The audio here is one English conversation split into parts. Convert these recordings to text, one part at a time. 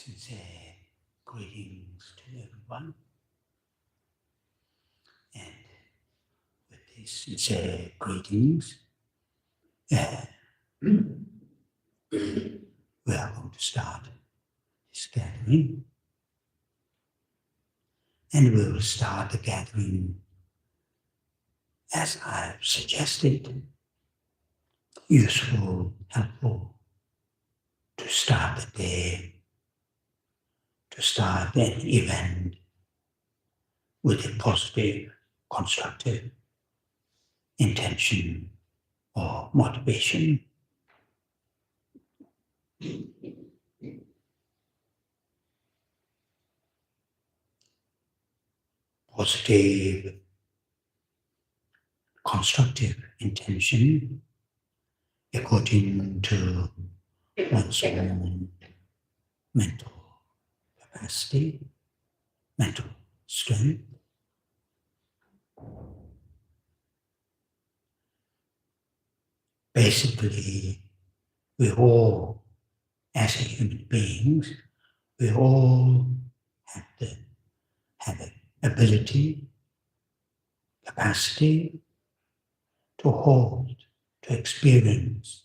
Sincere greetings to everyone, and with these sincere greetings, we are going to start this gathering, and we will start the gathering as I've suggested, useful, helpful, to start the day, to start an event with a positive, constructive intention or motivation. Positive, constructive intention according to one's own mental capacity, mental strength. Basically, we all, as human beings, we all have the ability, capacity to hold, to experience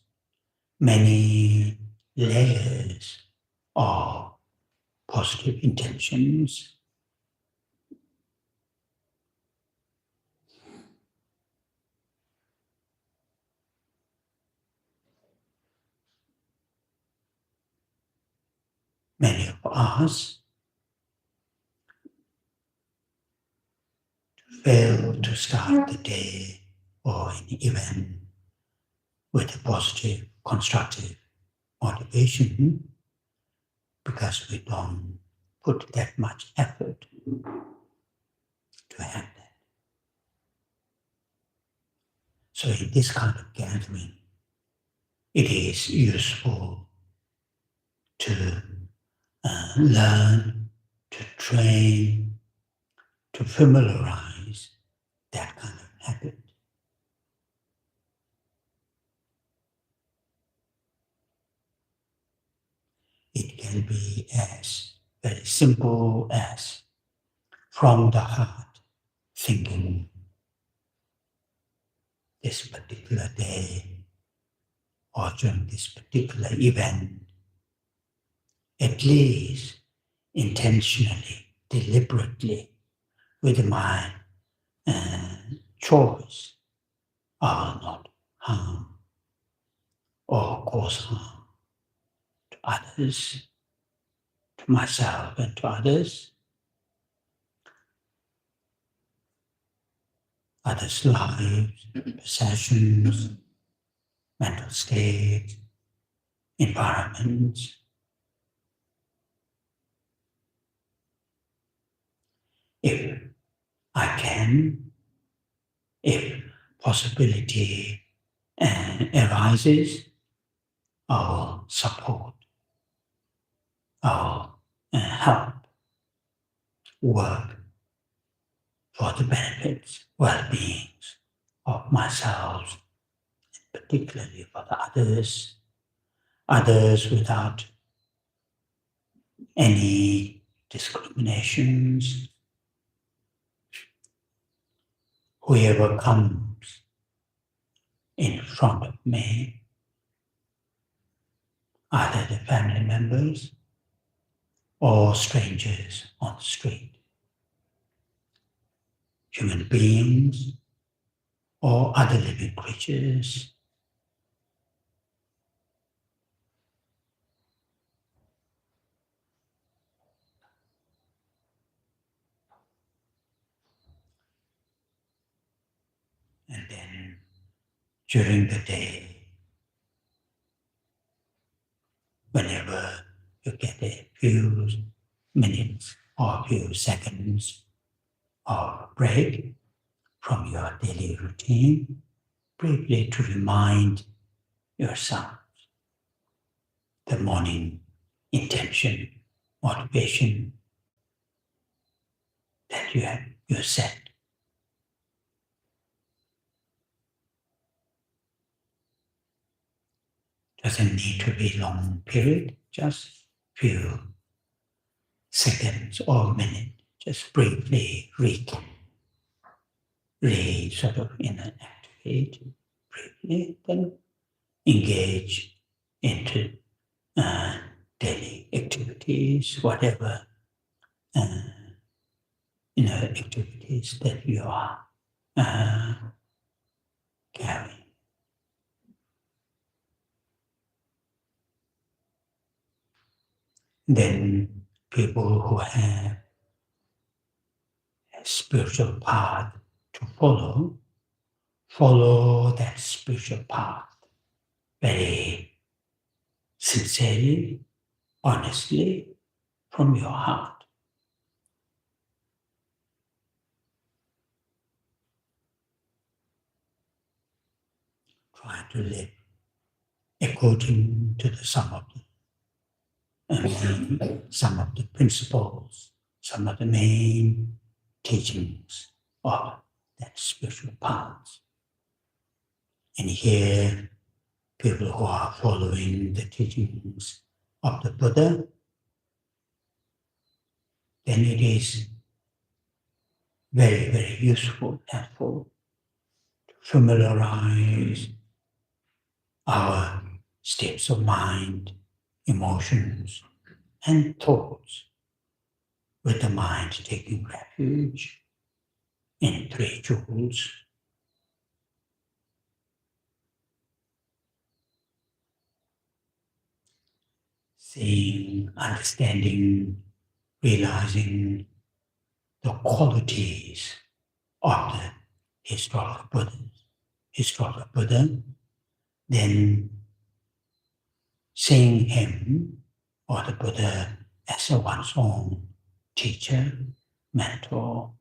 many layers of positive intentions. Many of us fail to start the day or an event with a positive, constructive motivation because we don't put that much effort to have that. So in this kind of gathering, it is useful to learn, to train, to familiarize that kind of habit. It can be as very simple as from the heart thinking this particular day or during this particular event, at least intentionally, deliberately, with my choice, are not harm or cause harm to others, to myself and to others' lives, possessions, mental state, environments. If I can, if possibility arises, I will support, I will help, work for the benefits, well-beings of myself, particularly for the others without any discriminations. Whoever comes in front of me, either the family members or strangers on the street, human beings or other living creatures. And then during the day, whenever you get a few minutes or a few seconds of break from your daily routine, briefly to remind yourself the morning intention, motivation that you set. Doesn't need to be long period, just few seconds or minute, just briefly sort of activate briefly, then engage into daily activities, whatever activities that you are carrying. Then people who have a spiritual path to follow that spiritual path very sincerely, honestly, from your heart. Try to live according to some of the principles, some of the main teachings of that spiritual path. And here, people who are following the teachings of the Buddha, then it is very, very useful, helpful to familiarize our states of mind, emotions, and thoughts with the mind taking refuge in three jewels. Seeing, understanding, realizing the qualities of the historical Buddha, then seeing him or the Buddha as one's own teacher, mentor,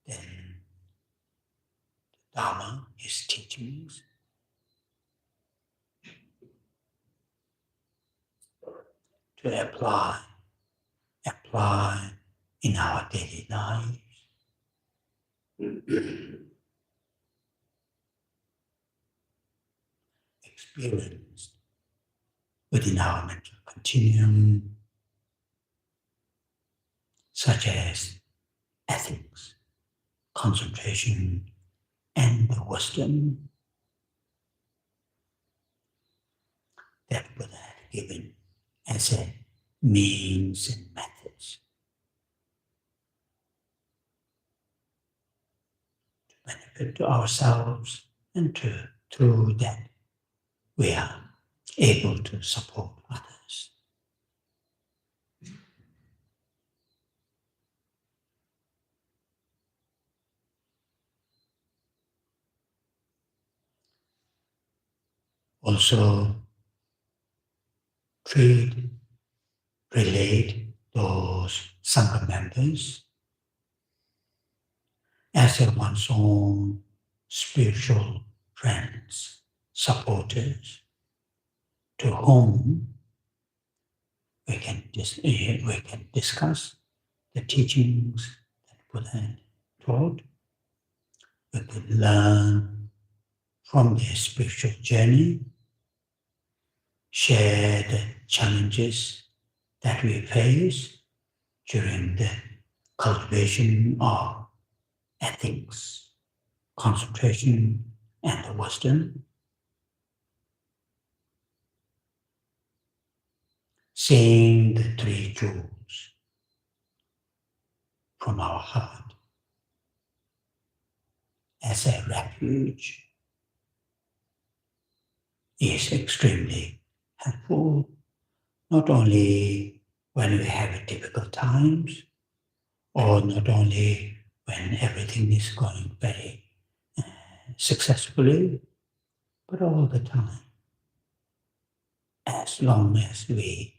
then the Dharma, his teachings, to apply in our daily lives. Experienced within our mental continuum, such as ethics, concentration, and the wisdom that Buddha had given as a means and methods to benefit to ourselves, and through that we are able to support others. Also, relate those Sangha members as one's own spiritual friends, supporters, to whom we can discuss the teachings that Buddha had taught. We could learn from their spiritual journey, share the challenges that we face during the cultivation of ethics, concentration, and the wisdom. Seeing the three jewels from our heart as a refuge is extremely helpful, not only when we have difficult times, or not only when everything is going very successfully, but all the time. As long as we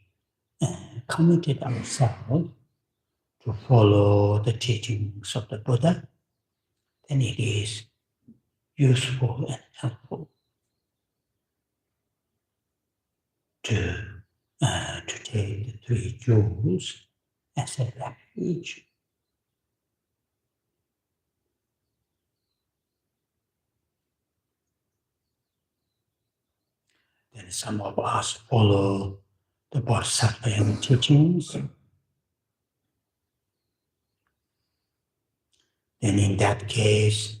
committed ourselves to follow the teachings of the Buddha, then it is useful and helpful to take the three jewels as a refuge. then some of us follow the Bodhisattva teachings. Then in that case,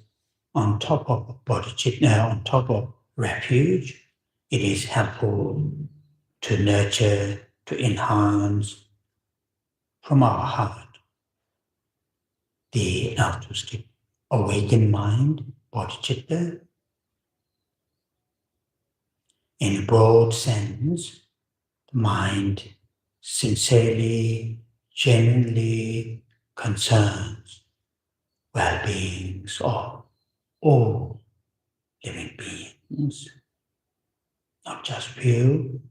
on top of bodhicitta, on top of refuge, it is helpful to nurture, to enhance from our heart the altruistic awakened mind, bodhicitta. In a broad sense, the mind sincerely, genuinely concerns well-beings of all living beings, not just few,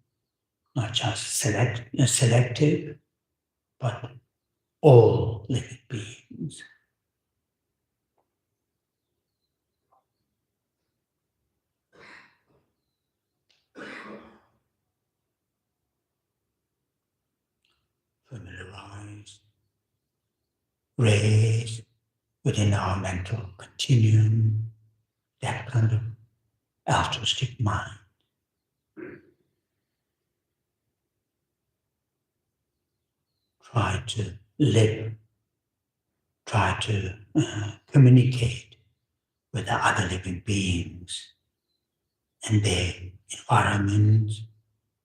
not just selective, but all living beings. Familiarize, raise within our mental continuum that kind of altruistic mind. Try to live, try to communicate with the other living beings and their environment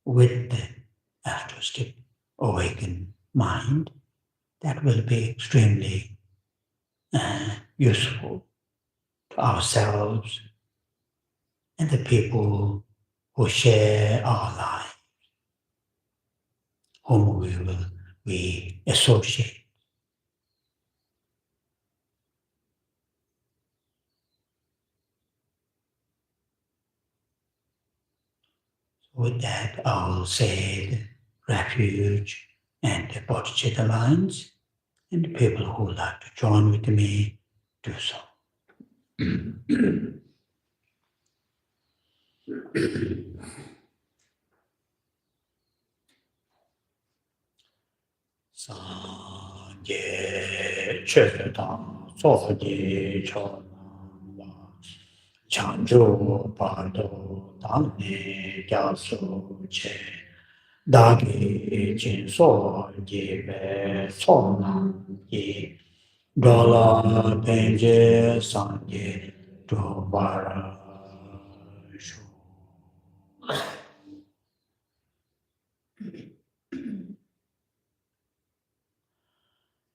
with the altruistic awakened mind. That will be extremely useful to ourselves and the people who share our life, whom we associate. With that, I will say the refuge and the bodhicitta lines, and the people who would like to join with me do so. Sanje Chödang Soji Chonam Chanju Pado Dani Gyasu Che Dagi Jinso Jibe Sonam Yi Dola Benje Sanje Dubara Shu.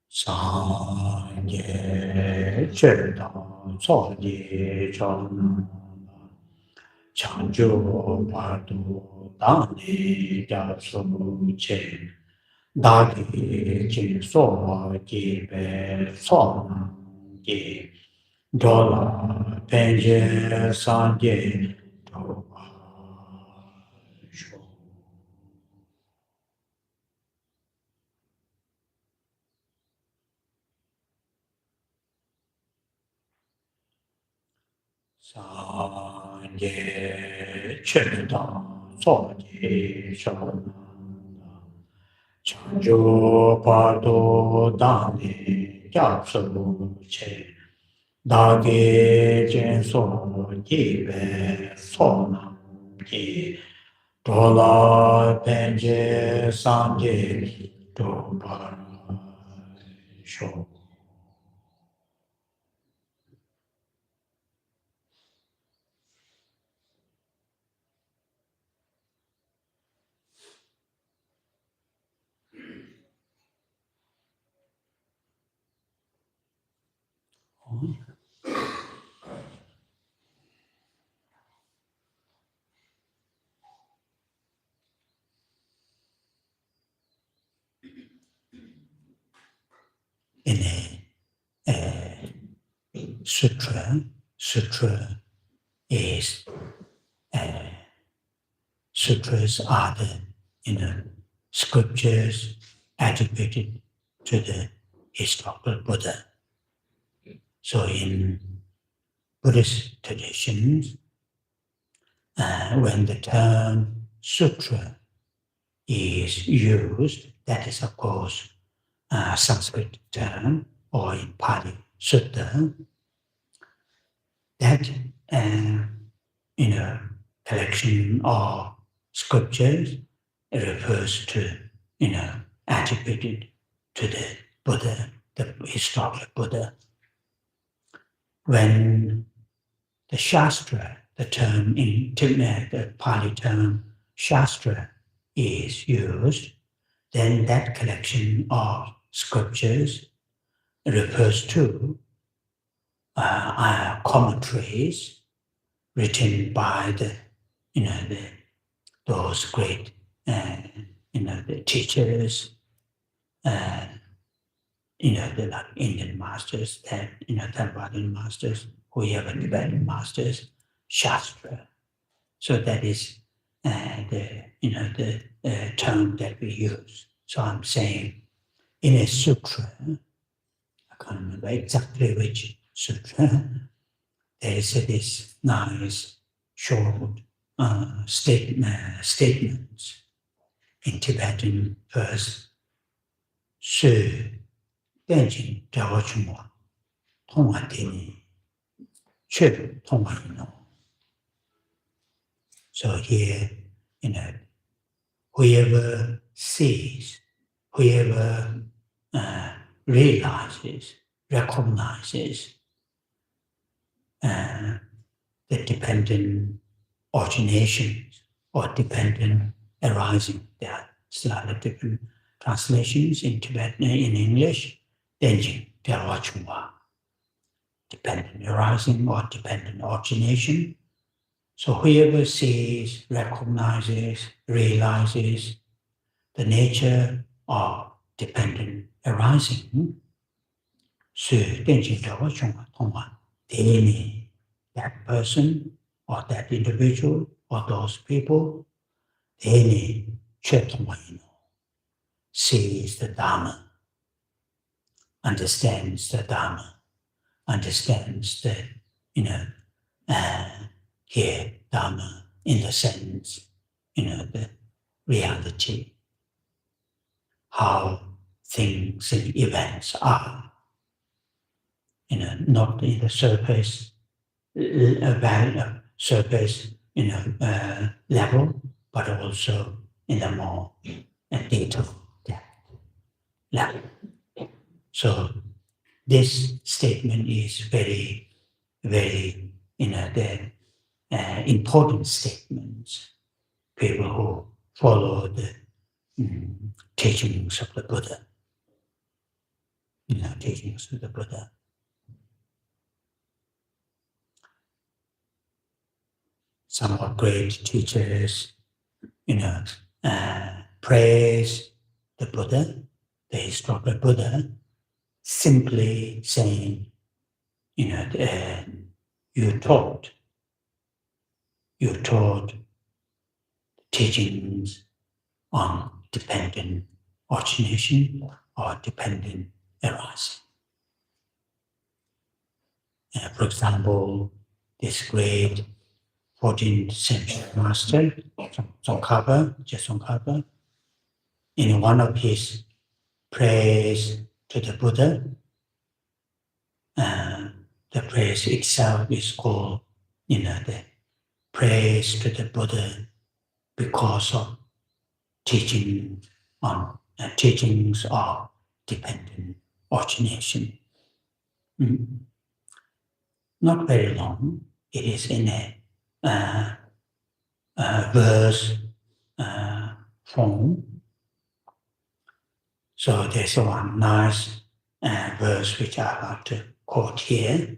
Sanje Chödang Soji Chonam Chanju Pado Dani Gyasu Che Dagi Jinso Jibe Sonam Yi Dola Benje Sanje Dubara Shu. Sanje Chödang Soji Chonam Chanju Pado Dani Gyasu Che Dagi Jinso Jibe Sonam Yi Dola Benje Sanje Dubara Shu. In a sutra is sutras are the scriptures attributed to the historical Buddha. So in Buddhist traditions, when the term sutra is used, that is of course a Sanskrit term, or in Pali sutta, that collection of scriptures, it refers to, attributed to the Buddha, the historical Buddha. When the Shastra, the term in Tibet, the Pali term Shastra is used, then that collection of scriptures refers to commentaries written by those great the teachers, the like Indian masters, Theravada masters, whoever Tibetan masters, Shastra. So that is the term that we use. So I'm saying in a sutra, I can't remember exactly which sutra, there is this nice short statements in Tibetan verse. Su Denjin Dawachumwa Tonga Tini Chip Tonga Ino. So here, whoever sees, whoever realizes, recognizes the dependent originations or dependent arising. There are slightly different translations in Tibetan, in English. Denjin Dawachumwa, dependent arising or dependent origination. So whoever sees, recognizes, realizes the nature of dependent arising, that person or that individual or those people, sees the Dharma, understands the Dharma, understands the, here Dharma in the sense, the reality, how things and events are, not in the surface, surface, level, but also in the more detailed level. So this statement is very, very, the important statements. People who follow the teachings of the Buddha, teachings of the Buddha. Some of great teachers, praise the Buddha, the historical Buddha, simply saying, you taught teachings on dependent origination or dependent arising. For example, this great 14th century master, Tsongkhapa, in one of his praise to the Buddha, the praise itself is called, the praise to the Buddha because of teachings of dependent origination. Not very long. It is in a verse form. So there's one nice verse which I like to quote here.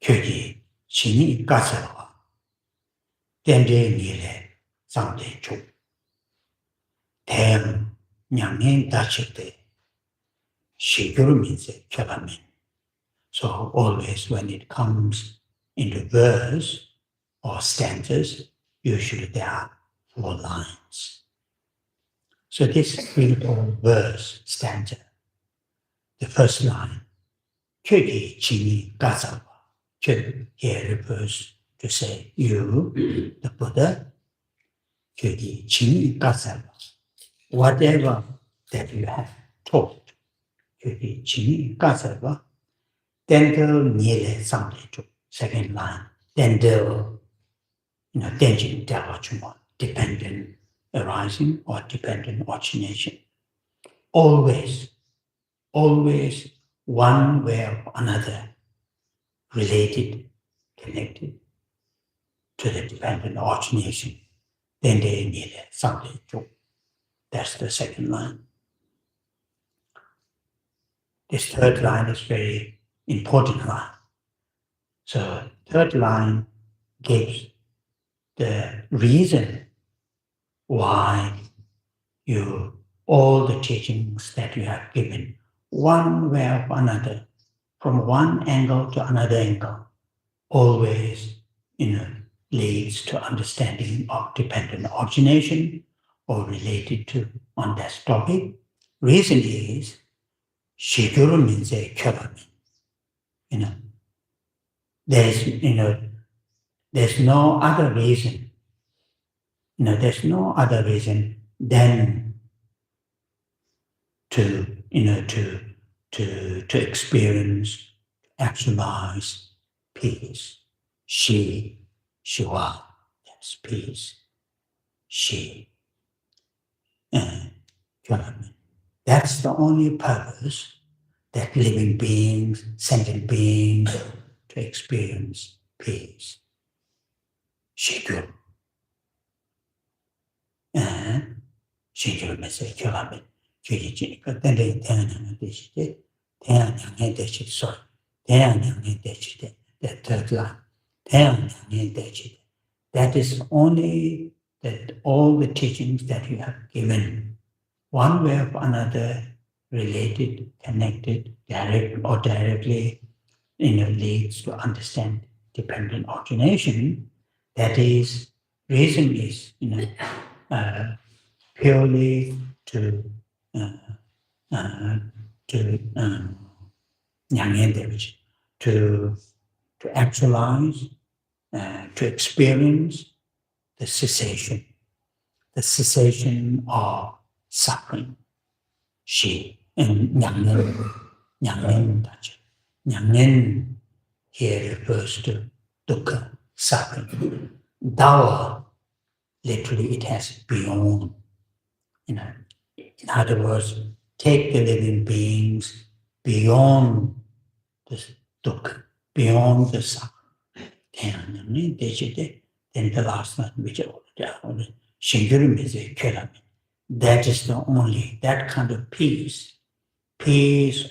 Kyoji Chini Gatsarwa Dende Nile Zamde Chu Tem Nyangin Dachite Shiguru Minse Kyabamin. So always when it comes into verse or stanzas, usually there are 4 lines. So this beautiful verse, stanza, the first line, Kyoji Chini Gatsarwa. Kyo here refers to say you, the Buddha, Kyoji Chini Gatsarwa. Whatever that you have taught, Kyoji Chini Gatsarwa, Dendo Nile Samdechu, second line, then the Tenjin Dawachuma, dependent arising or dependent origination. Always one way or another related, connected to the dependent origination. Then they need something to. That's the second line. This third line is very important line. So third line gives the reason why all the teachings that you have given, one way or another, from one angle to another angle, always leads to understanding of dependent origination or related to on that topic. Reason is Shiguru means a Kyoramin. There's no other reason. There's no other reason than to experience, actualize peace. Shiva, that's peace. That's the only purpose that living beings, sentient beings, to experience peace. Shiguru. Shiguru means Kyoramin. The third line. That is only that all the teachings that you have given, one way or another, related, connected, direct or directly, leads to understand dependent origination. That is, reason is, purely to actualize, to experience the cessation of suffering. Nyangnen here refers to dukkha, suffering. Dawa, literally it has beyond. In other words, take the living beings beyond the dukkha, beyond the suffering. Then the last one, which Shinguru means Kyoramin. That is the only, that kind of peace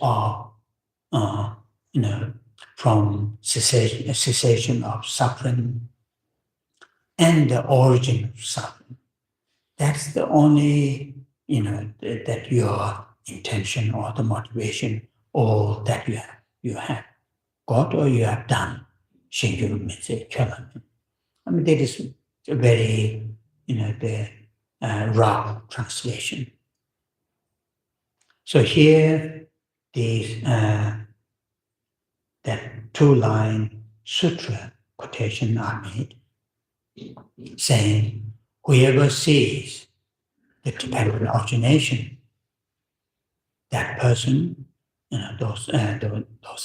of, from cessation of suffering and the origin of suffering. That's the only, that your intention or the motivation or that you have got or you have done. Shinguru means Kyoramin. That is a very, the rough translation. So here, that two-line sutra quotation are made, saying, whoever sees the dependent origination, that person, those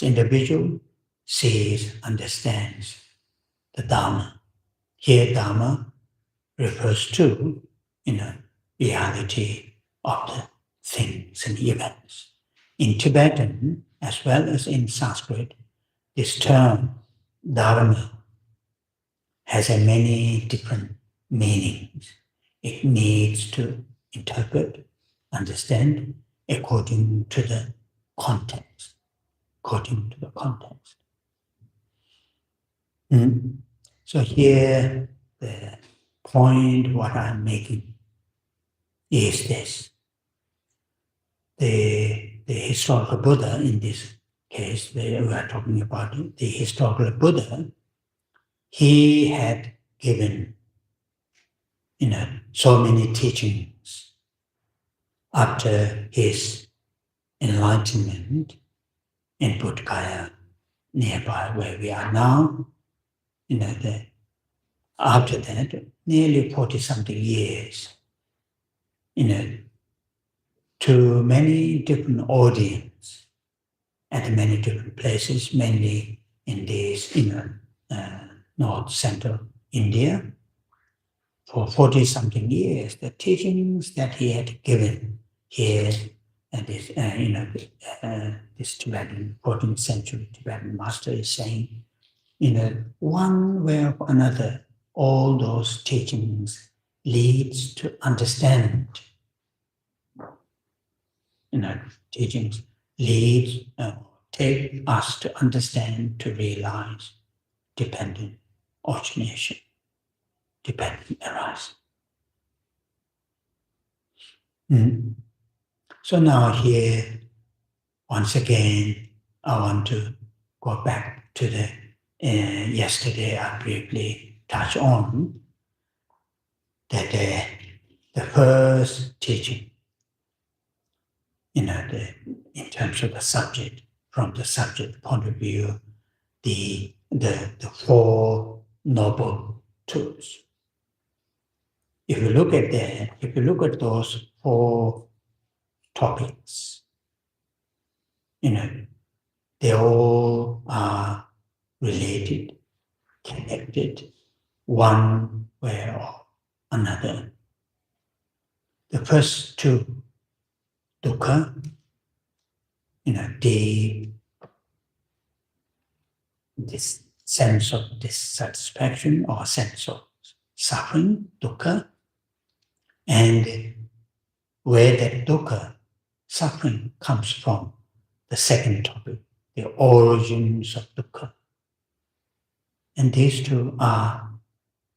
individual sees, understands the Dharma. Here, Dharma refers to, reality of the things and events. In Tibetan, as well as in Sanskrit, this term, Dharma, has a many different meanings. It needs to interpret, understand, according to the context. So here, the point what I'm making is this. The historical Buddha, in this case, we are talking about the historical Buddha, he had given, so many teachings after his enlightenment in Bodh Gaya, nearby where we are now. After that, nearly 40-something years, to many different audience at many different places, mainly in these, North Central India. For 40-something years, the teachings that he had given here, and this, this Tibetan, 14th century Tibetan master is saying, one way or another, all those teachings leads to understand. Teachings lead, take us to understand, to realize dependent origination, dependent arising. So now here, once again, I want to go back to the yesterday I briefly touched on that the first teaching, in terms of the subject, from the subject point of view, the Four Noble Truths. If you look at that, if you look at those four topics, they all are related, connected, one way or another. The first two, dukkha, this sense of dissatisfaction or sense of suffering, dukkha, and where that dukkha, suffering, comes from, the second topic, the origins of dukkha. And these two are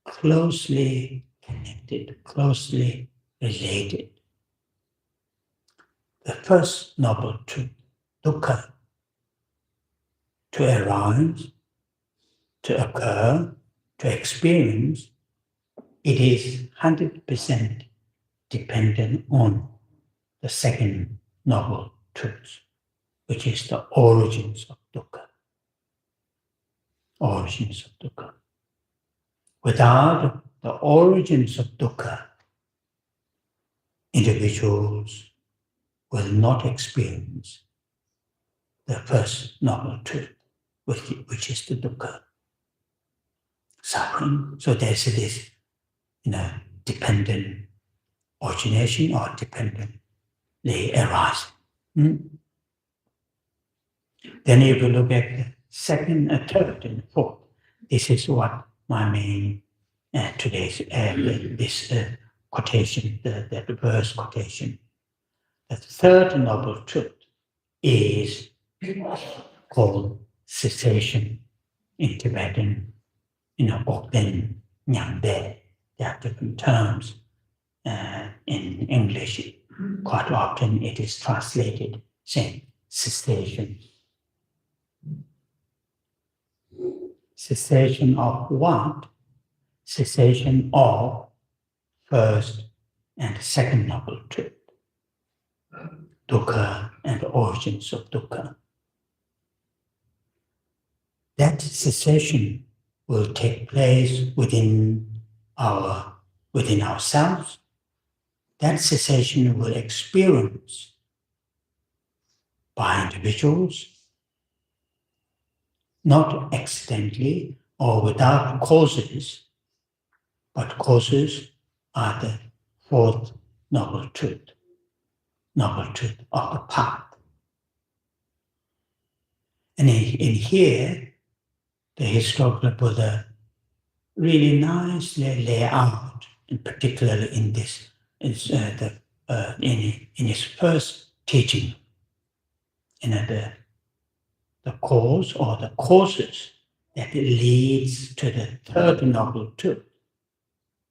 closely connected, closely related. The first noble truth, dukkha, to arise, to occur, to experience, it is 100% dependent on the second noble truth, which is the origins of dukkha. Origins of dukkha. Without the origins of dukkha, individuals will not experience the first noble truth, which is the dukkha, suffering. So there's this, dependent origination or dependently arising. Then if you look at the second, third, and fourth, this is what my main today's this quotation, the verse quotation. The third noble truth is called cessation in Tibetan, Okden, Nyangde. There are different terms in English. Quite often it is translated saying cessation. Cessation of what? Cessation of first and second noble truth, dukkha and the origins of dukkha. That cessation will take place within ourselves. That cessation will experience by individuals, not accidentally or without causes, but causes are the fourth noble truth of the path. And in here, the historical Buddha really nicely lay out, and particularly in this, in his first teaching, the cause or the causes that leads to the third noble truth,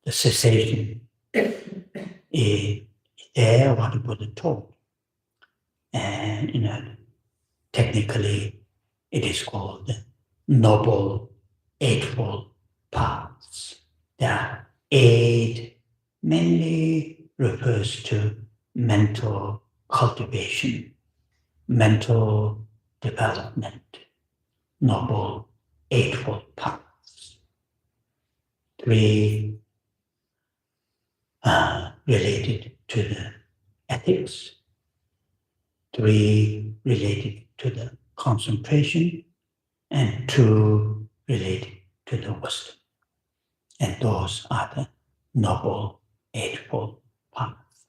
the cessation, is there what the Buddha taught. And technically it is called the Noble Eightfold Paths. There are eight, mainly refers to mental cultivation, mental development, Noble Eightfold Paths. Three related to the ethics, three related to the concentration, and two related to the wisdom. And those are the noble, eightfold paths.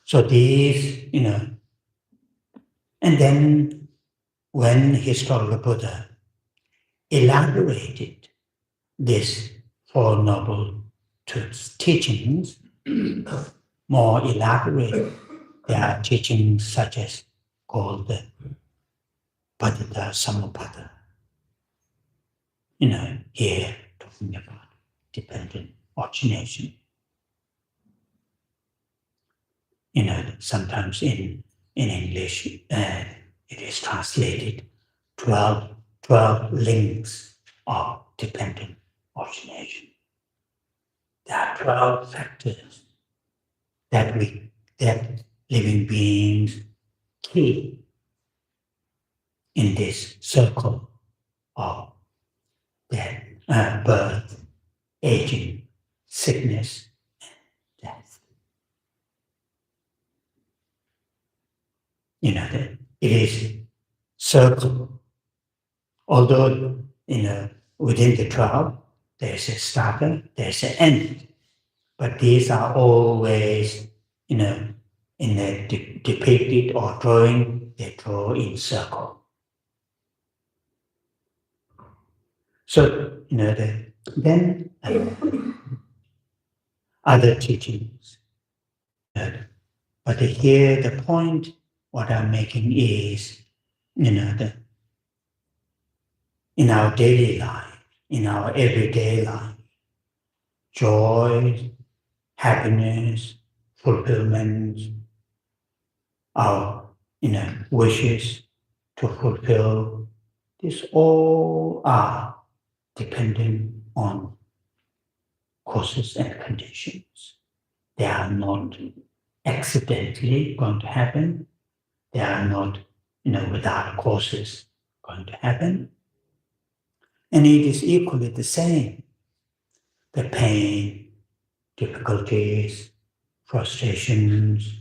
So these, and then when historical Buddha elaborated this Four Noble Truths teachings, more elaborate, there are teachings such as called the Padita Samuppada. Here talking about dependent origination. Sometimes in English it is translated 12 links of dependent origination. There are 12 factors that living beings keep in this circle of death, birth, aging, sickness, and death. It is circle. Although, within the 12, there's a starter, there's an end. But these are always, in a depicted or drawing, they draw in circle. So, then other teachings. But here the point, what I'm making is, in our daily life, in our everyday life, joy, happiness, fulfillment, our wishes to fulfill, these all are dependent on causes and conditions. They are not accidentally going to happen. They are not, without causes going to happen. And it is equally the same. The pain, difficulties, frustrations,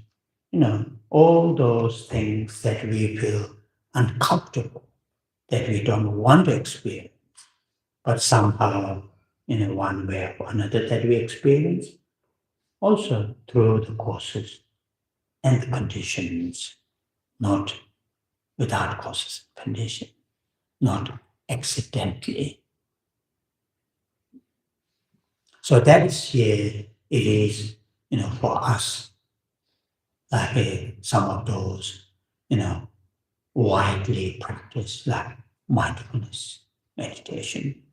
all those things that we feel uncomfortable, that we don't want to experience, but somehow, in one way or another that we experience, also through the causes and the conditions, not without causes and conditions, not accidentally. So that is here, it is, for us, like some of those, widely practiced, like mindfulness meditation,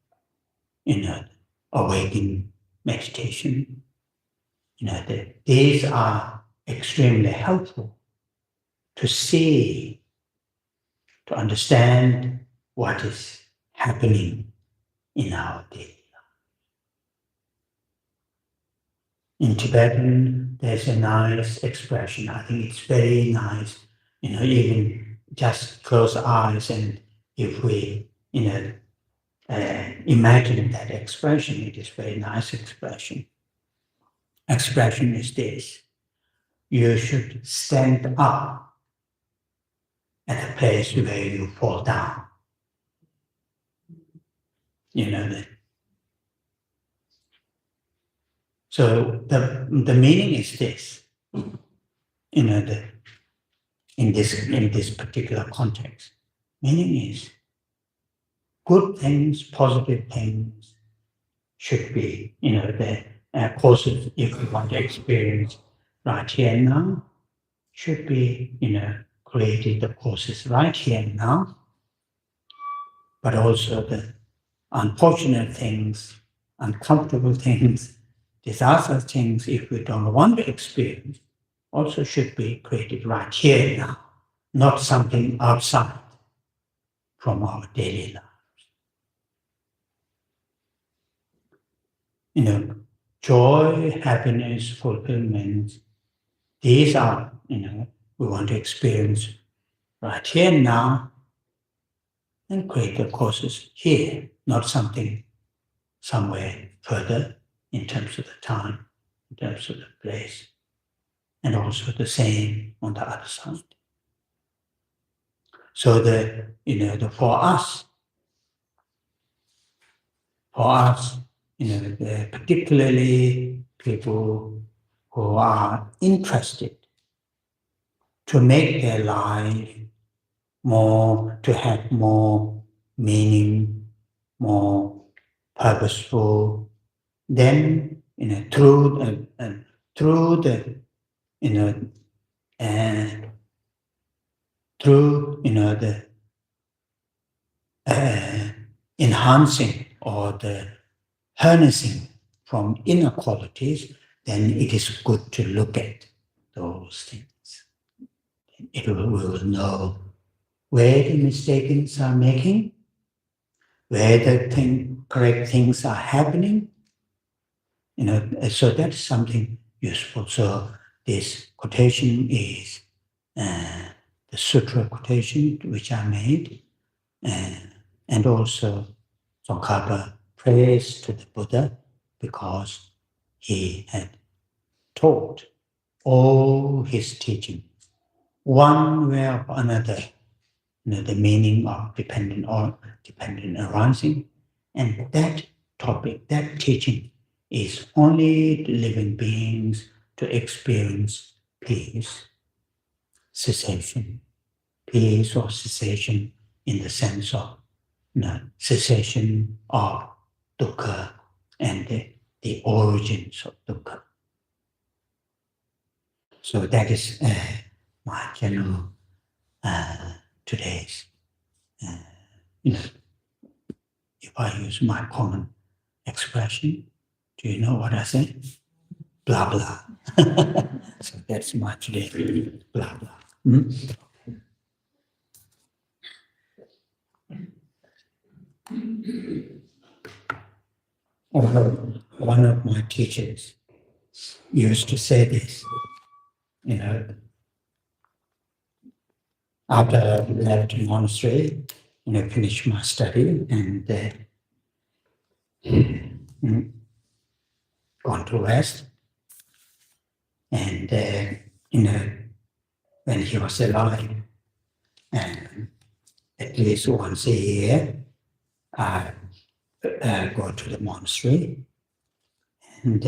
awakening meditation. These are extremely helpful to see, to understand what is happening in our daily life. In Tibetan, there's a nice expression. I think it's very nice, even just close eyes, and if we, imagine that expression, it is very nice expression. Expression is this: you should stand up at a place where you fall down. That. So the meaning is this: in this particular context, meaning is good things, positive things should be, the causes, if we want to experience right here and now, should be, created the causes right here and now, but also the unfortunate things, uncomfortable things, disastrous things, if we don't want to experience, also should be created right here and now, not something outside from our daily life. Joy, happiness, fulfillment, these are, we want to experience right here and now, and create the causes here, not something somewhere further in terms of the time, in terms of the place, and also the same on the other side. So for us, for us, particularly people who are interested to make their life to have more meaning, more purposeful, then through the enhancing or the harnessing from inner qualities, then it is good to look at those things. We will know where the mistakes are making, where the correct things are happening. So that's something useful. So this quotation is the sutra quotation which I made, and also Tsongkhapa praise to the Buddha because he had taught all his teaching one way or another, the meaning of dependent arising, and that topic, that teaching is only the living beings to experience peace, cessation, peace or cessation in the sense of cessation of dukkha and the origins of dukkha. So that is my general today's, if I use my common expression, do you know what I say? Blah, blah. So that's my today, blah, blah. One of my teachers used to say this, after I left the monastery, finished my study and gone to rest. And, when he was alive, and at least once a year, I go to the monastery and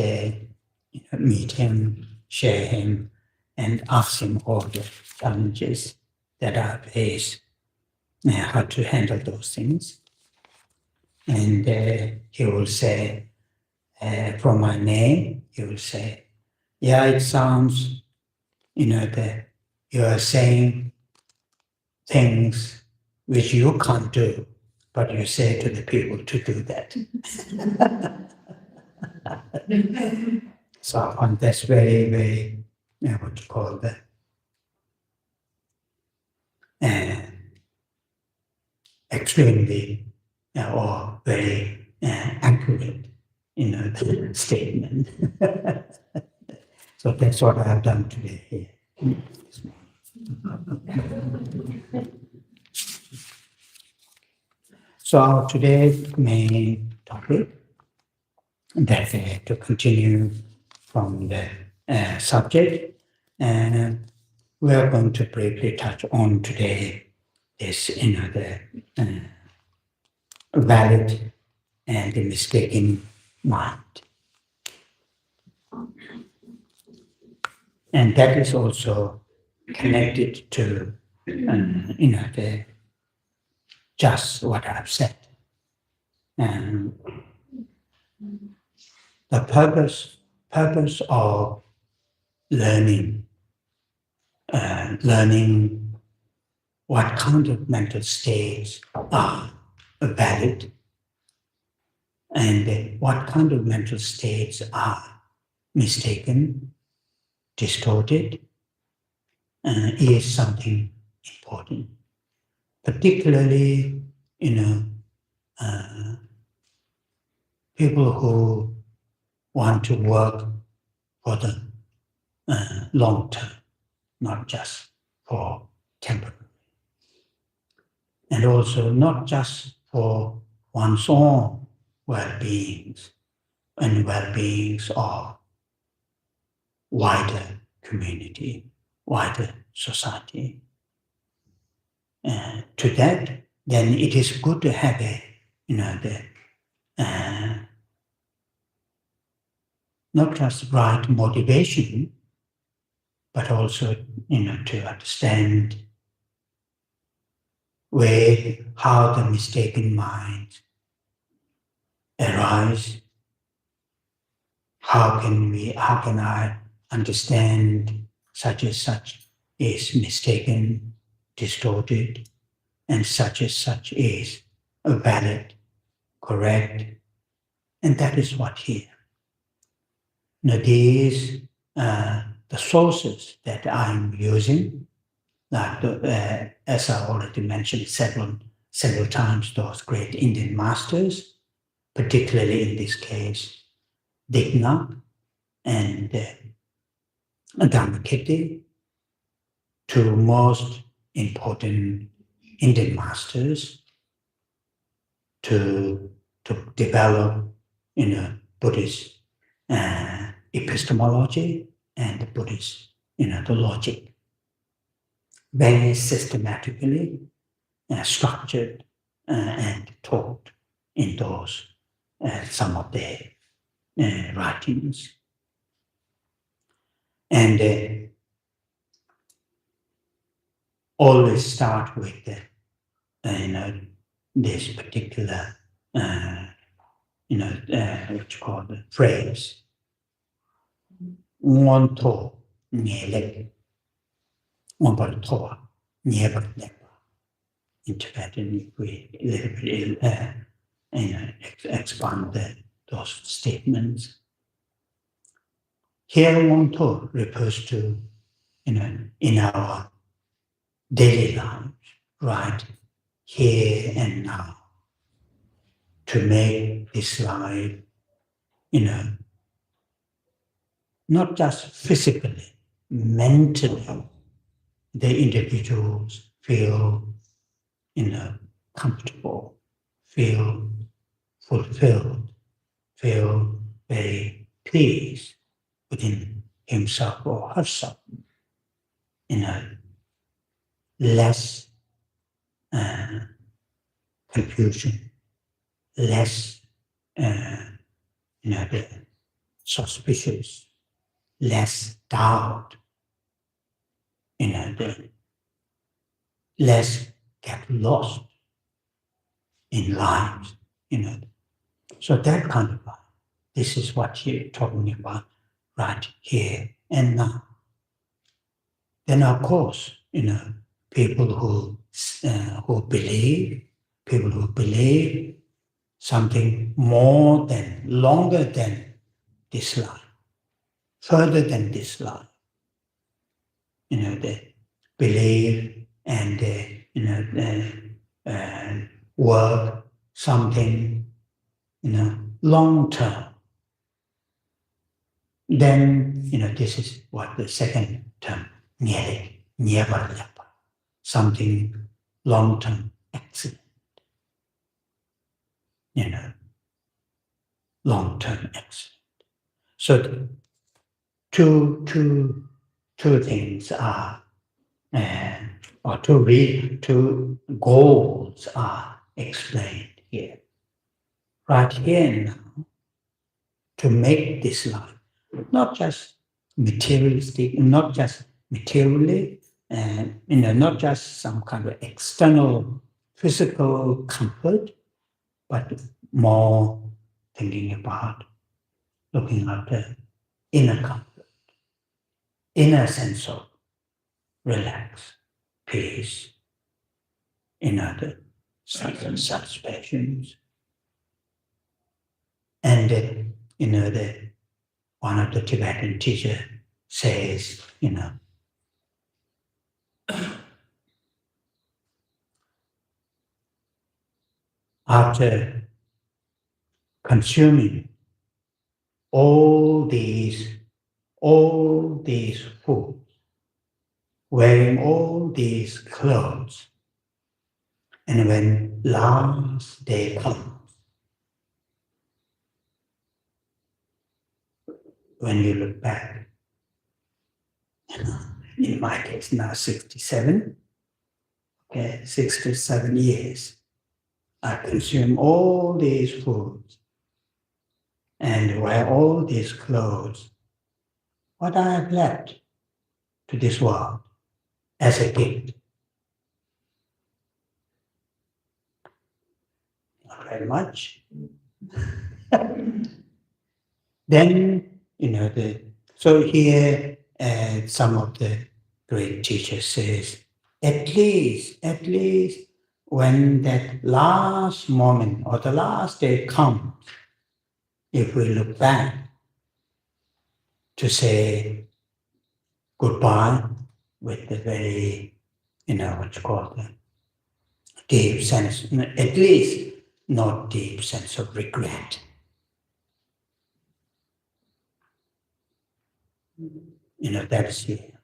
meet him, share him, and ask him all the challenges that I face, how to handle those things. And he will say, from my name, he will say, yeah, it sounds, that you are saying things which you can't do, but you say to the people to do that. So I find that's very, very, what you call that, extremely or very accurate, the statement. So that's what I have done today here. So today's main topic, that to continue from the subject, and we are going to briefly touch on today this, the valid and the mistaken mind. And that is also connected to, just what I've said. And the purpose of learning what kind of mental states are valid and what kind of mental states are mistaken, distorted, is something important. Particularly, people who want to work for the long term, not just for temporary. And also not just for one's own well-beings and well-beings of wider community, wider society. To that, then it is good to have the not just right motivation, but also, to understand how the mistaken mind arise. How can I understand such as such is mistaken, distorted, and such as such is valid, correct? And that is what here. Now these, the sources that I'm using, like as I already mentioned several times, those great Indian masters, particularly in this case, Digna and Dharmakirti, two most important Indian masters to develop, Buddhist epistemology and Buddhist, the logic, very systematically structured and taught in those some of their writings. And always start with this particular what you call the phrase ngon tho nye lek ngon par tho nye par lek. In Tibetan, we a little bit expand those statements. Here, ngon tho refers to in our daily lives, right here and now, to make this life, not just physically, mentally, the individuals feel, comfortable, feel fulfilled, feel very pleased within himself or herself, less confusion, less the suspicious, less doubt, the less get lost in life, So that kind of life, this is what you're talking about right here and now. Then of course, people who believe something more than, longer than this life, further than this life. They believe and they, work something, long term. Then, this is what the second term, something long term, excellent. Long term, excellent. So two things are, or two goals are explained here. Right here and now, to make this life not just materialistic, not just materially, and not just some kind of external physical comfort, but more thinking about looking at the inner comfort, inner sense of relax, peace, the satisfactions. And one of the Tibetan teachers says, after consuming all these foods, wearing all these clothes, and when last day comes, when you look back, in my case now 67, 67 years, I consume all these foods, and wear all these clothes, what I have left to this world as a gift? Not very much. Then, so here some of the great teachers says, at least when that last moment or the last day comes, if we look back to say goodbye with the very, what you call the deep sense, at least not deep sense of regret. That is here.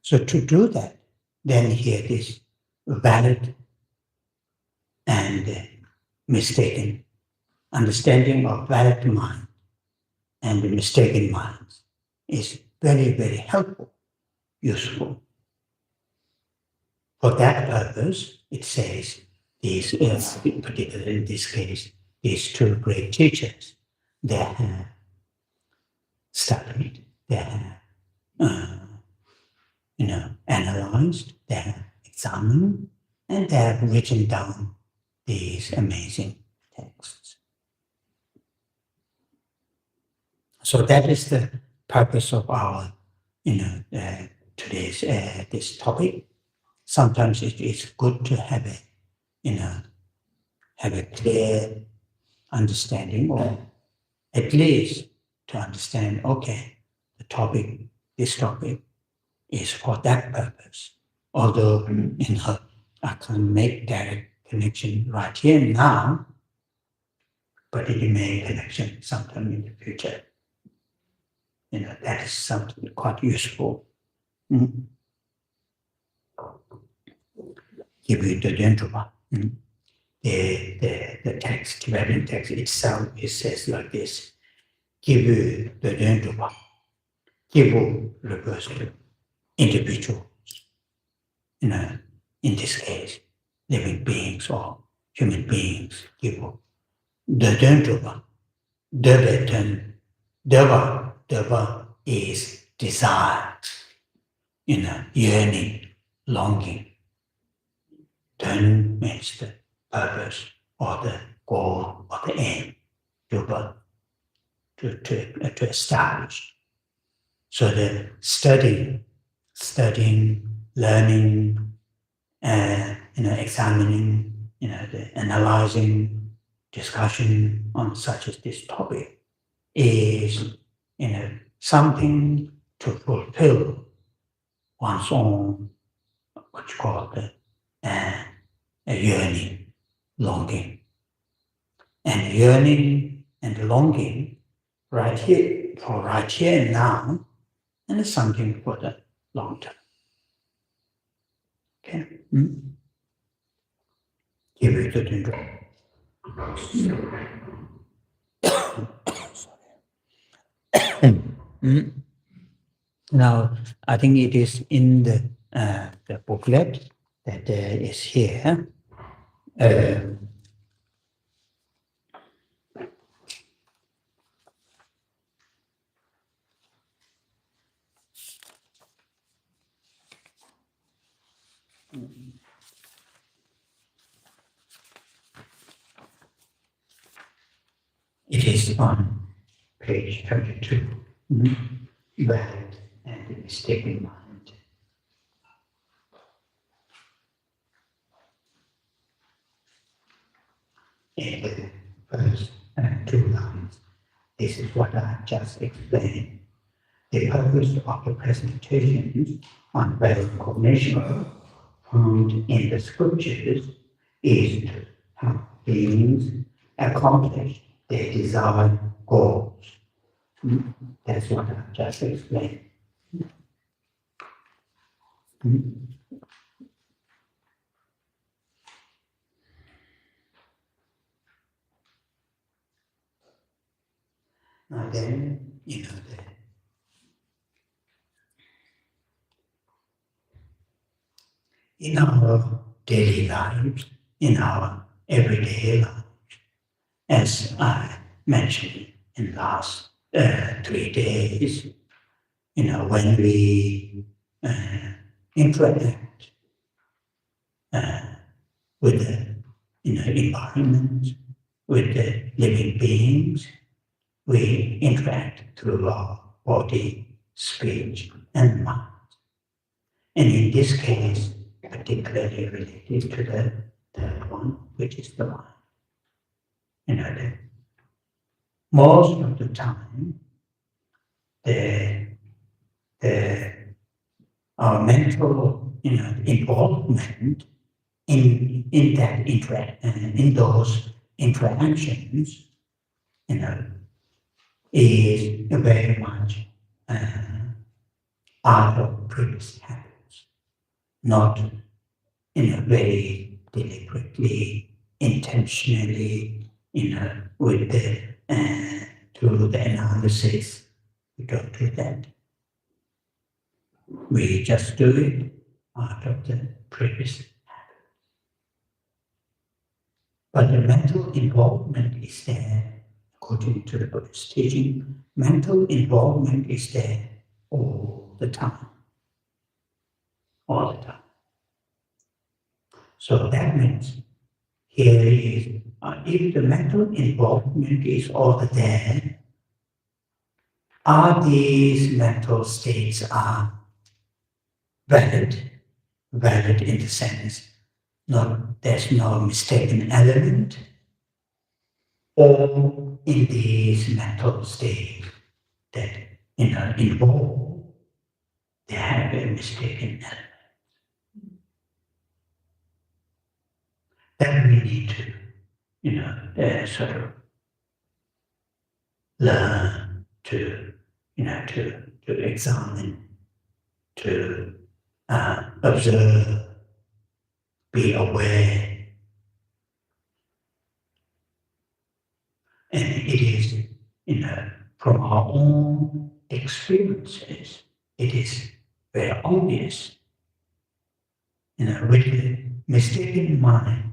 So to do that, then here is valid and mistaken understanding of valid mind and mistaken minds is very, very helpful, useful. For that purpose, it says these, particularly in this case, these two great teachers, they have studied, they have analyzed, they have examined, and they have written down these amazing texts. So that is the purpose of our, today's this topic. Sometimes it is good to have a clear understanding, or at least to understand, okay, this topic is for that purpose. Although, I can't make direct connection right here now, but it may connection sometime in the future. That is something quite useful. Give you the Dendruba. The text, Tibetan text itself, it says like this: Give you the Dendruba. Kivu refers to individuals. In this case, living beings or human beings. Kivu. The Dendruba. Deva is desire, yearning, longing. Then means the purpose or the goal or the aim to establish. So the studying, learning, examining, the analyzing, discussion on such as this topic is, something to fulfill one's own, what you call a yearning, longing. And yearning and longing right here and now, and it's something for the long term. Okay? Give it a drink. Now, I think it is in the booklet that is here. It is on page 32. Valid and mistaken mind. In the first 2 lines, this is what I just explained. The purpose of the presentation on valid cognition found in the scriptures is to help beings accomplish their desired goals. That's what I just explained. Now then, in our daily lives, in our everyday life, as I mentioned in the last 3 days, when we interact with the environment, with the living beings, we interact through our body, speech, and mind. And in this case, particularly related to the third one, which is the mind. Most of the time, our mental involvement in that in those interactions, is very much out of previous habits, not very deliberately, intentionally, with the through the analysis. We don't do that. We just do it out of the previous habit. But the mental involvement is there. According to the Buddhist teaching, mental involvement is there all the time. All the time. So that means here is, if the mental involvement is all there, are these mental states are valid? Valid in the sense, there's no mistaken element, or in these mental states that involve, they have a mistaken element. Then we need to, sort of learn to examine, to observe, be aware. And it is, from our own experiences, it is very obvious, with the mistaken mind,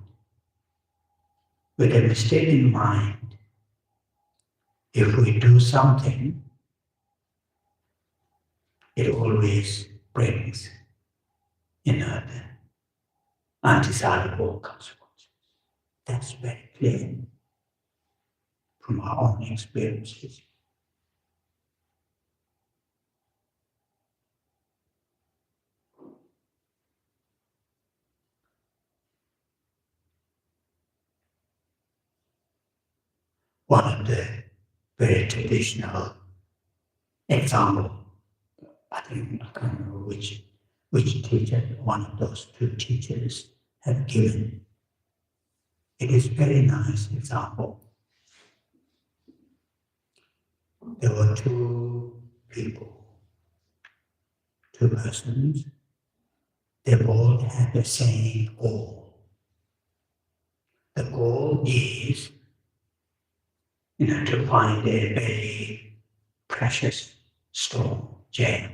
if we do something, it always brings, the undesirable consequences. That's very clear from our own experiences. One of the very traditional example, I can't remember which teacher, one of those two teachers have given. It is a very nice example. There were two persons. They both had the same goal. The goal is, to find a very precious stone, gem.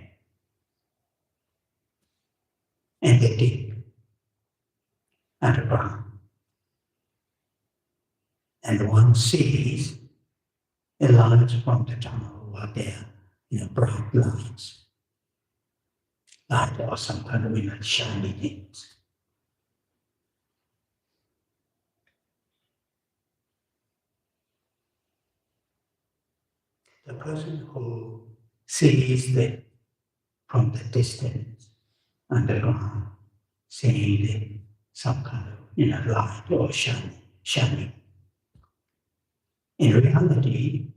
And they dig underground. And one sees the lines from the tunnel were there, bright lines, light or some kind of shiny things. The person who sees from the distance underground, seeing some kind of light or shining. In reality,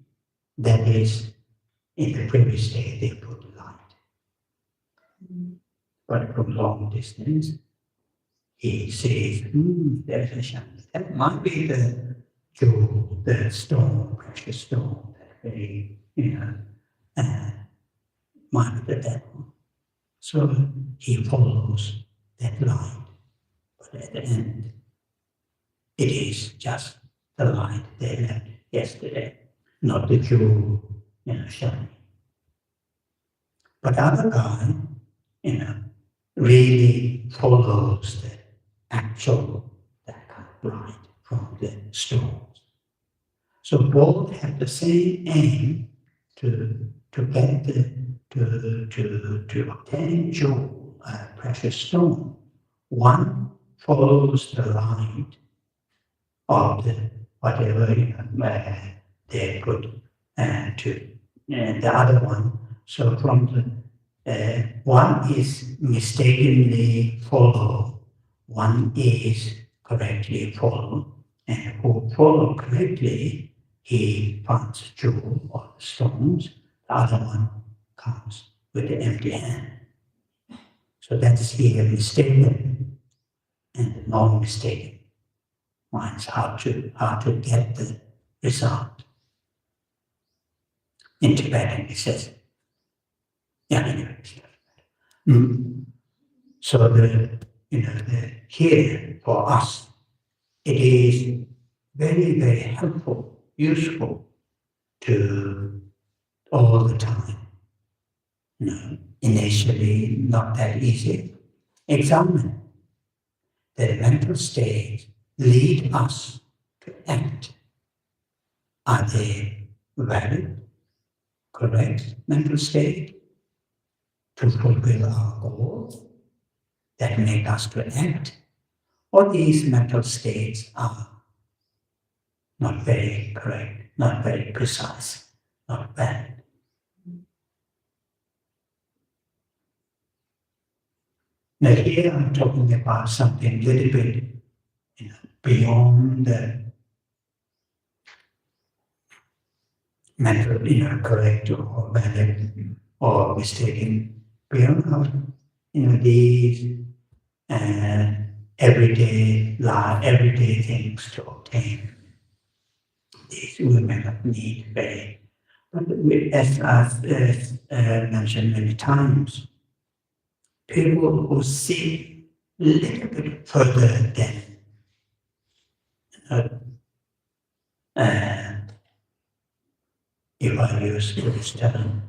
that is, in the previous day they put light. But from long distance, he says, there's a shine. That might be the jewel, the stone, precious stone, that very, might be that one. So he follows that light. But at the end, it is just the light they left yesterday, not the jewel, shining. But other guy, really follows the actual, that kind of light from the stones. So both have the same aim to get to obtain jewel, precious stone. One follows the light of the whatever they put to the other one. So from the one is mistakenly follow, one is correctly follow, and who follow correctly, he finds jewel or stones. The other one comes with the empty hand. So that's here mistaken and non-mistaken. One's how to get the result. In Tibetan it says, yeah, anyway. So here for us, it is very, very helpful, useful to all the time. Initially not that easy. Examine the mental state lead us to act. Are they valid, correct mental state to fulfill our goals that make us to act? Or these mental states are not very correct, not very precise, not valid. Now here I'm talking about something a little bit beyond the mental, correct or valid or mistaken, beyond our, these everyday life, everyday things to obtain. These we may not need very, but as I've mentioned many times, people who see a little bit further than if I use this term,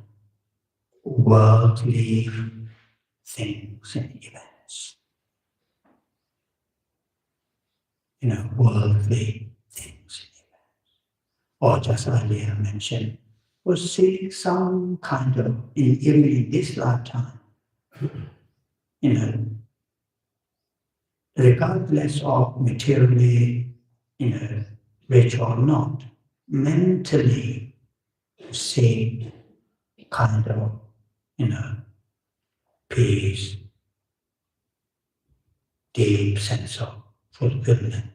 worldly things and events. Worldly things and events. Or just earlier mentioned, will see some kind of, even in this lifetime, regardless of materially, rich or not, mentally see kind of, peace, deep sense of fulfillment,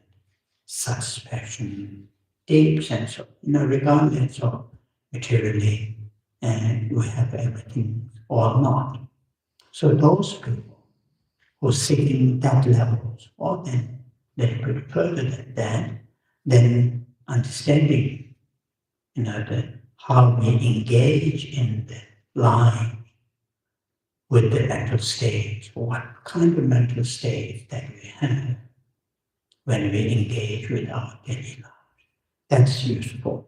satisfaction, deep sense of, regardless of materially, and we have everything or not. So those people who sit in that level, or then they go further than that, then understanding, how we engage in the life with the mental state, what kind of mental state that we have when we engage with our daily life. That's useful.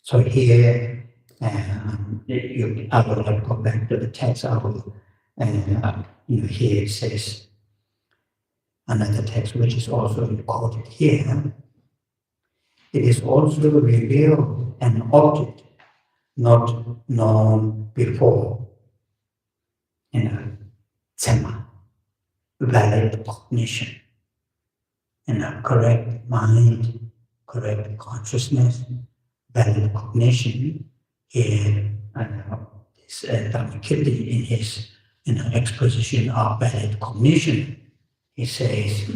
So here, I will go back to the text. I will, here it says another text which is also quoted here. It is also revealed an object not known before. Tsema, valid cognition, correct mind, correct consciousness, valid cognition. Here, this Dhammakirti in his exposition of valid cognition, he says,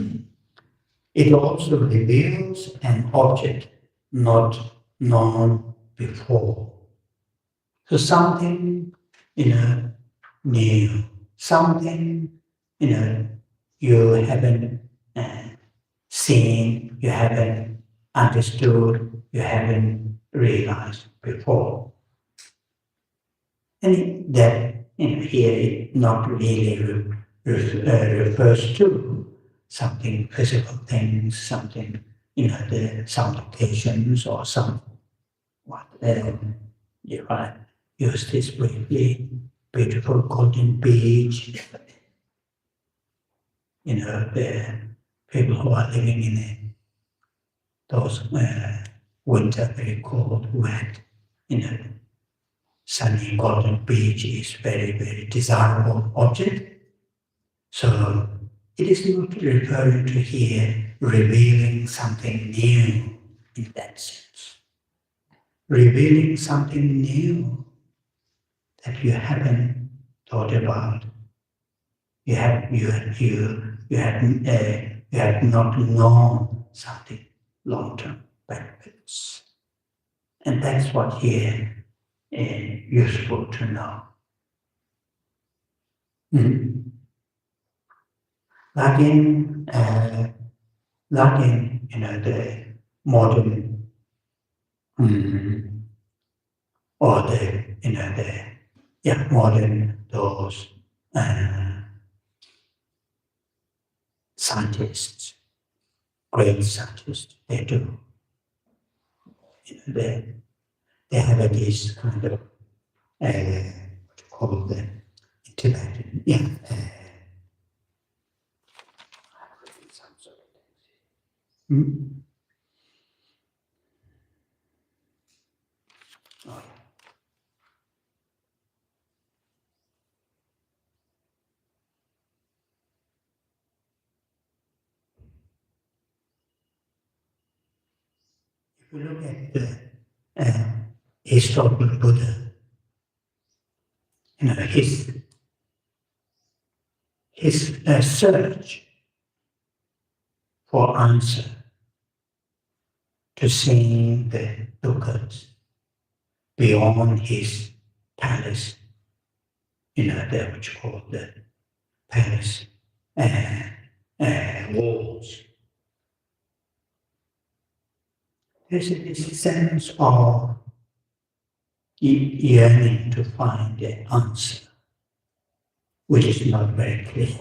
it also reveals an object not known before. So something, new, something, you haven't seen, you haven't understood, you haven't realized before. And that, here it not really refers to something physical things, something, some locations or some, if I use this briefly, beautiful golden beach, the people who are living in those winter very cold, wet, sunny golden beach is very, very desirable object. So it is not referring to here revealing something new in that sense. Revealing something new that you haven't thought about. You have not known something long-term benefits. And that's what here is useful to know. Like in the modern or modern those scientists, great scientists, they do. They have this kind of what you call the Tibetan, If you look at the historical Buddha, his search for answer to seeing the dukkha's beyond his palace, the what you call the palace walls. There's this sense of yearning to find the answer, which is not very clear.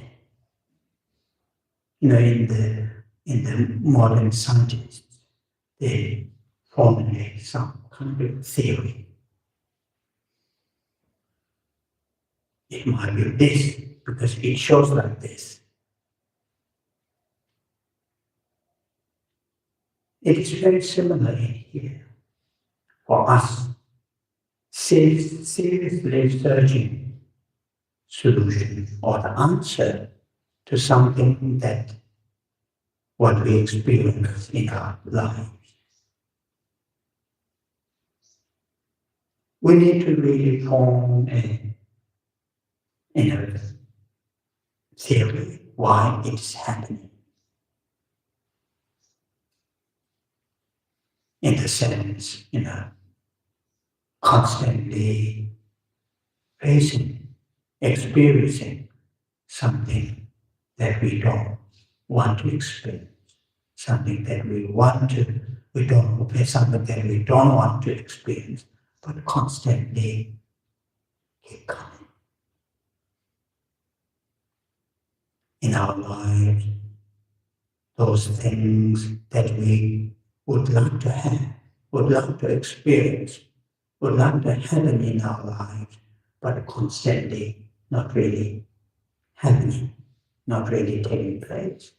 In the modern scientists, they formulate some kind of theory. It might be this, because it shows like this. It is very similar in here. For us, seriously searching solution or the answer to something that what we experience in our lives. We need to really form a theory why it's happening. In the sense, constantly facing, experiencing something that we don't want to experience, something that we don't want to experience, but constantly keep coming. In our lives, those things that we would like to have, would like to experience, would like to happen in our lives, but constantly not really happening, not really taking place.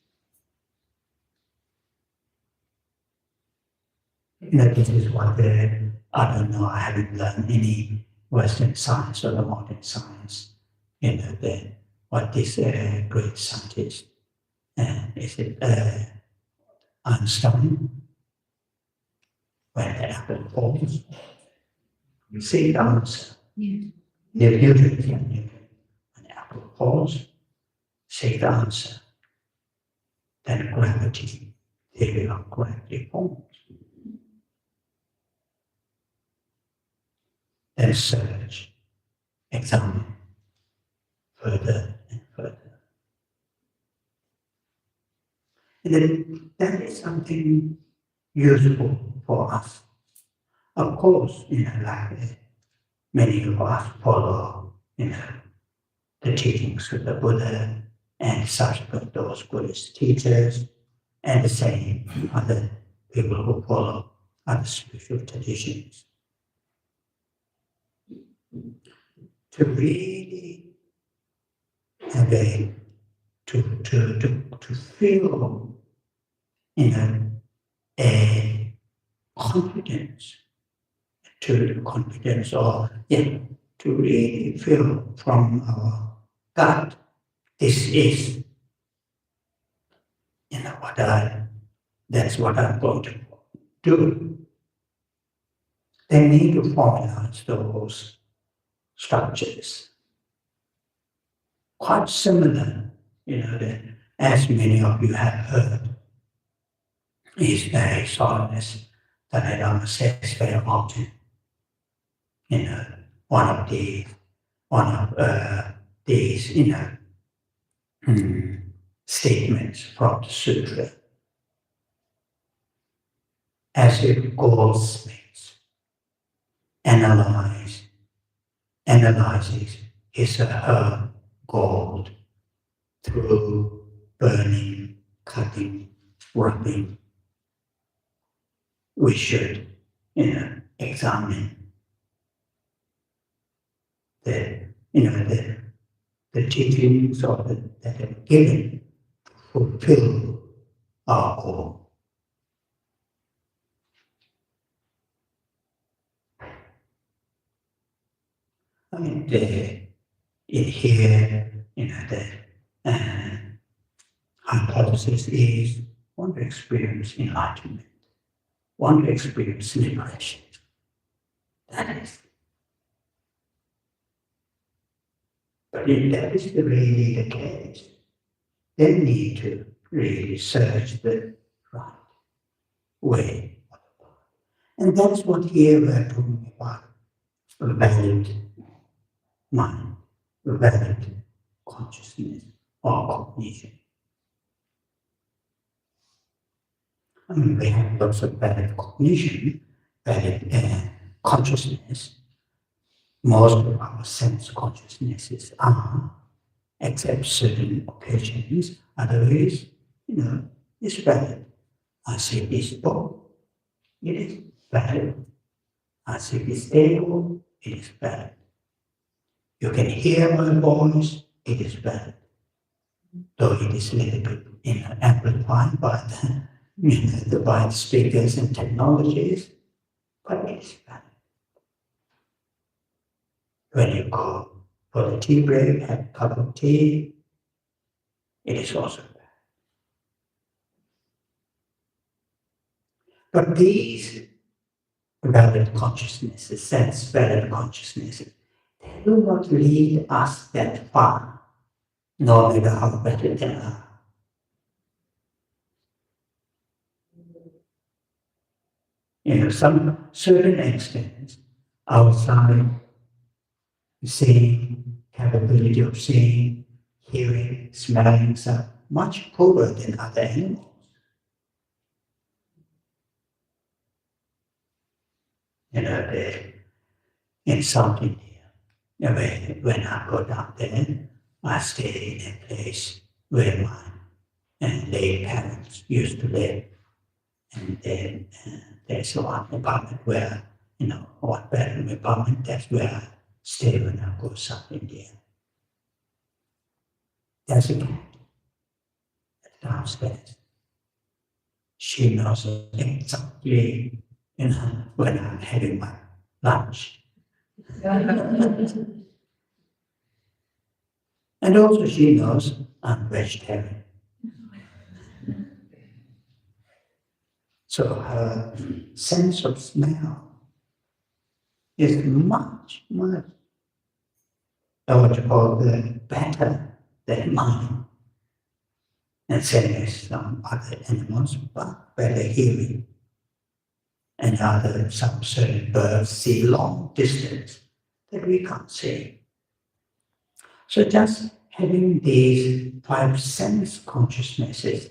This is what I don't know, I haven't learned any Western science or the modern science, what this great scientist, is it Einstein, when the apple falls, you see the answer. The beauty of when the apple falls, see the answer. Then gravity, theory of gravity forms. Then search, examine further and further. And then that is something useful for us. Of course, like many of us follow, the teachings of the Buddha and subsequent those Buddhist teachers, and the same other people who follow other spiritual traditions. To really have to feel, a confidence confidence, or to really feel from our gut, this is, that's what I'm going to do. They need to formalize those structures. Quite similar, as many of you have heard, is very solidness that I don't say very often. One of these, statements from the sutra, as if goldsmiths analyzes his or her gold through burning, cutting, rubbing. We should, examine the teachings that are given to fulfill our goal. I mean, the hypothesis is one to experience enlightenment, one to experience liberation. That is. But if that is really the case, they need to really search the right way. And that's what here we're talking about, a valid mind, a valid consciousness or cognition. I mean, we have lots of valid cognition, valid consciousness. Most of our sense consciousnesses are, except certain occasions, otherwise, it's valid. I see this book, it is valid. I see this table, it is valid. You can hear my voice, it is valid. Though it is a little bit amplified by the speakers and technologies, but it is valid. When you go for the tea break, have a cup of tea, it is also valid. But these valid consciousnesses, sense valid consciousnesses, they do not lead us that far, no matter how better they are. Some certain extent, outside seeing, capability of seeing, hearing, smelling, are much poorer than other animals. In South India, when I go down there, I stay in a place where my late parents used to live. And then there's one apartment where, one bedroom apartment, that's where I stay when I go to South India. There's a cat downstairs. She knows exactly, when I'm having my lunch. And also she knows I'm vegetarian. So her sense of smell is much, much better than mine. And same as some other animals, but better hearing. And some certain birds see long distance that we can't see. So just having these 5 sense consciousnesses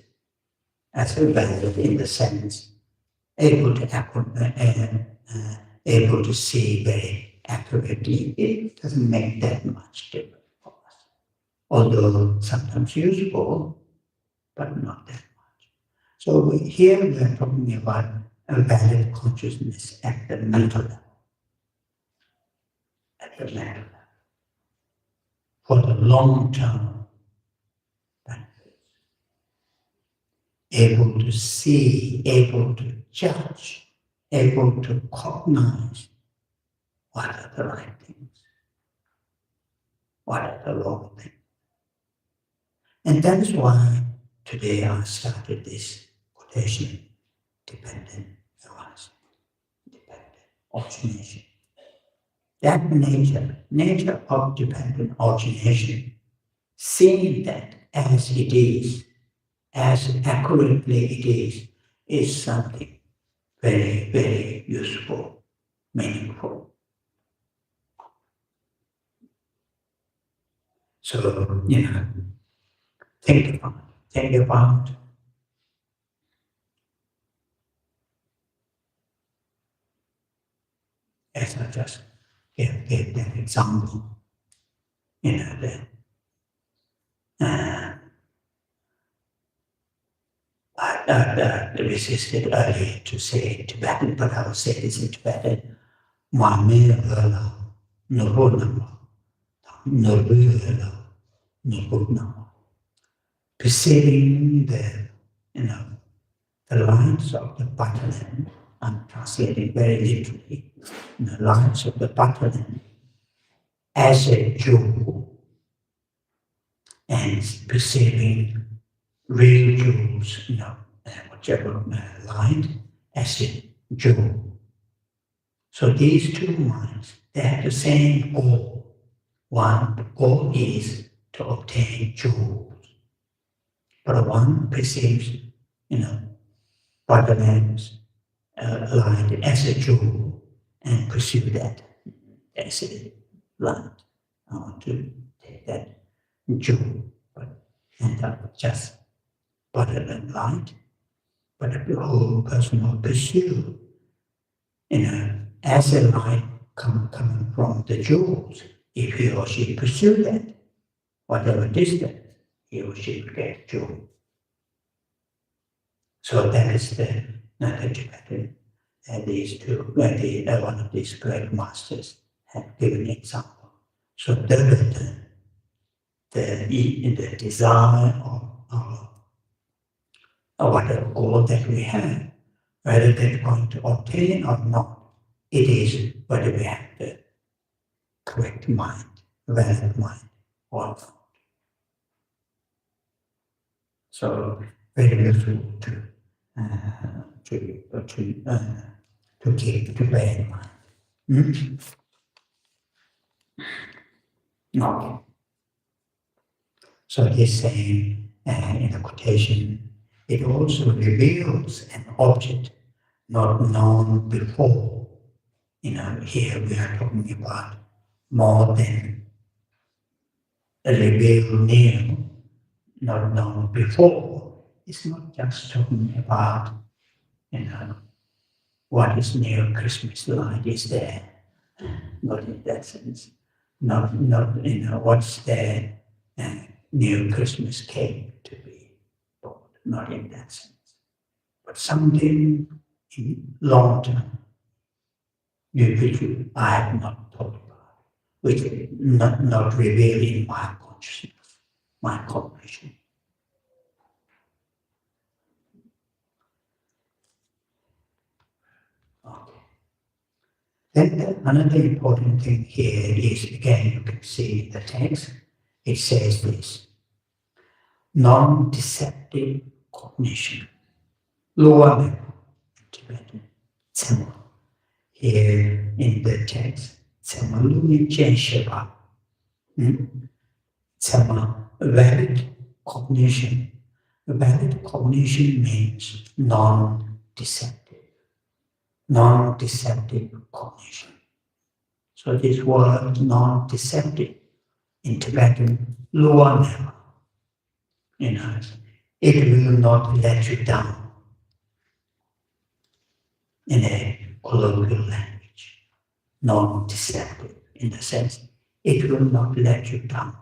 as valid in the sense, able to see very accurately, it doesn't make that much difference for us. Although sometimes useful, but not that much. So here we are talking about a valid consciousness at the mental level. At the mental level. For the long-term benefits. Able to see, able to judge able to cognize what are the right things, what are the wrong things. And that is why today I started this quotation, dependent arising, dependent origination. That nature of dependent origination, seeing that as it is, as accurately it is something very, very useful, meaningful. So, think about as I just gave that example, that I resisted earlier to say in Tibetan, but I will say this in Tibetan. Mamela Nobunama, Nobula Nobunama. Perceiving the lines of the button, I'm translating very literally, the lines of the button as a jewel, and perceiving real jewels, whichever line as a jewel. So these two minds, they have the same goal. One goal is to obtain jewels, but one perceives, Butterlands line as a jewel and pursue that as a line. I want to take that jewel, but end up just Butterland light, but the whole person will pursue, as a light coming from the jewels. If he or she pursue that, whatever distance, he or she will get jewel. So that is the Tibetan. These two, one of these great masters have given an example. So the desire or whatever goal that we have, whether they're going to obtain or not, it is whether we have the correct mind, valid mind or not. So very useful to bear in mind. Okay. So this saying in the quotation, it also reveals an object not known before. Here we are talking about more than a revealed new, not known before. It's not just talking about, what is new Christmas light is there, not in that sense. Not what's the new Christmas cake to be bought, not in that sense. But something in long term, which I have not thought about, which is not revealed in my consciousness, my cognition. Okay. Then another important thing here is, again, you can see the text, it says this, non-deceptive cognition, lower level, Tibetan, Tsema. Here in the text, Tsema Lumi Sheba, Tsema, valid cognition. Valid cognition means non-deceptive cognition. So this word non-deceptive in Tibetan, lower level, it will not let you down in a colloquial language. Non-deceptive in the sense, it will not let you down.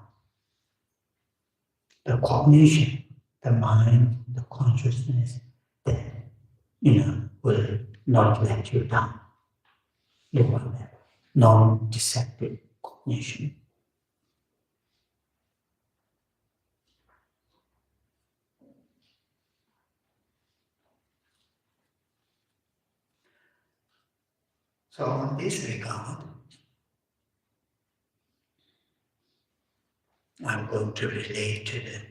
The cognition, the mind, the consciousness, that, will not let you down. Lower level, non-deceptive cognition. So on this regard, I'm going to relate to the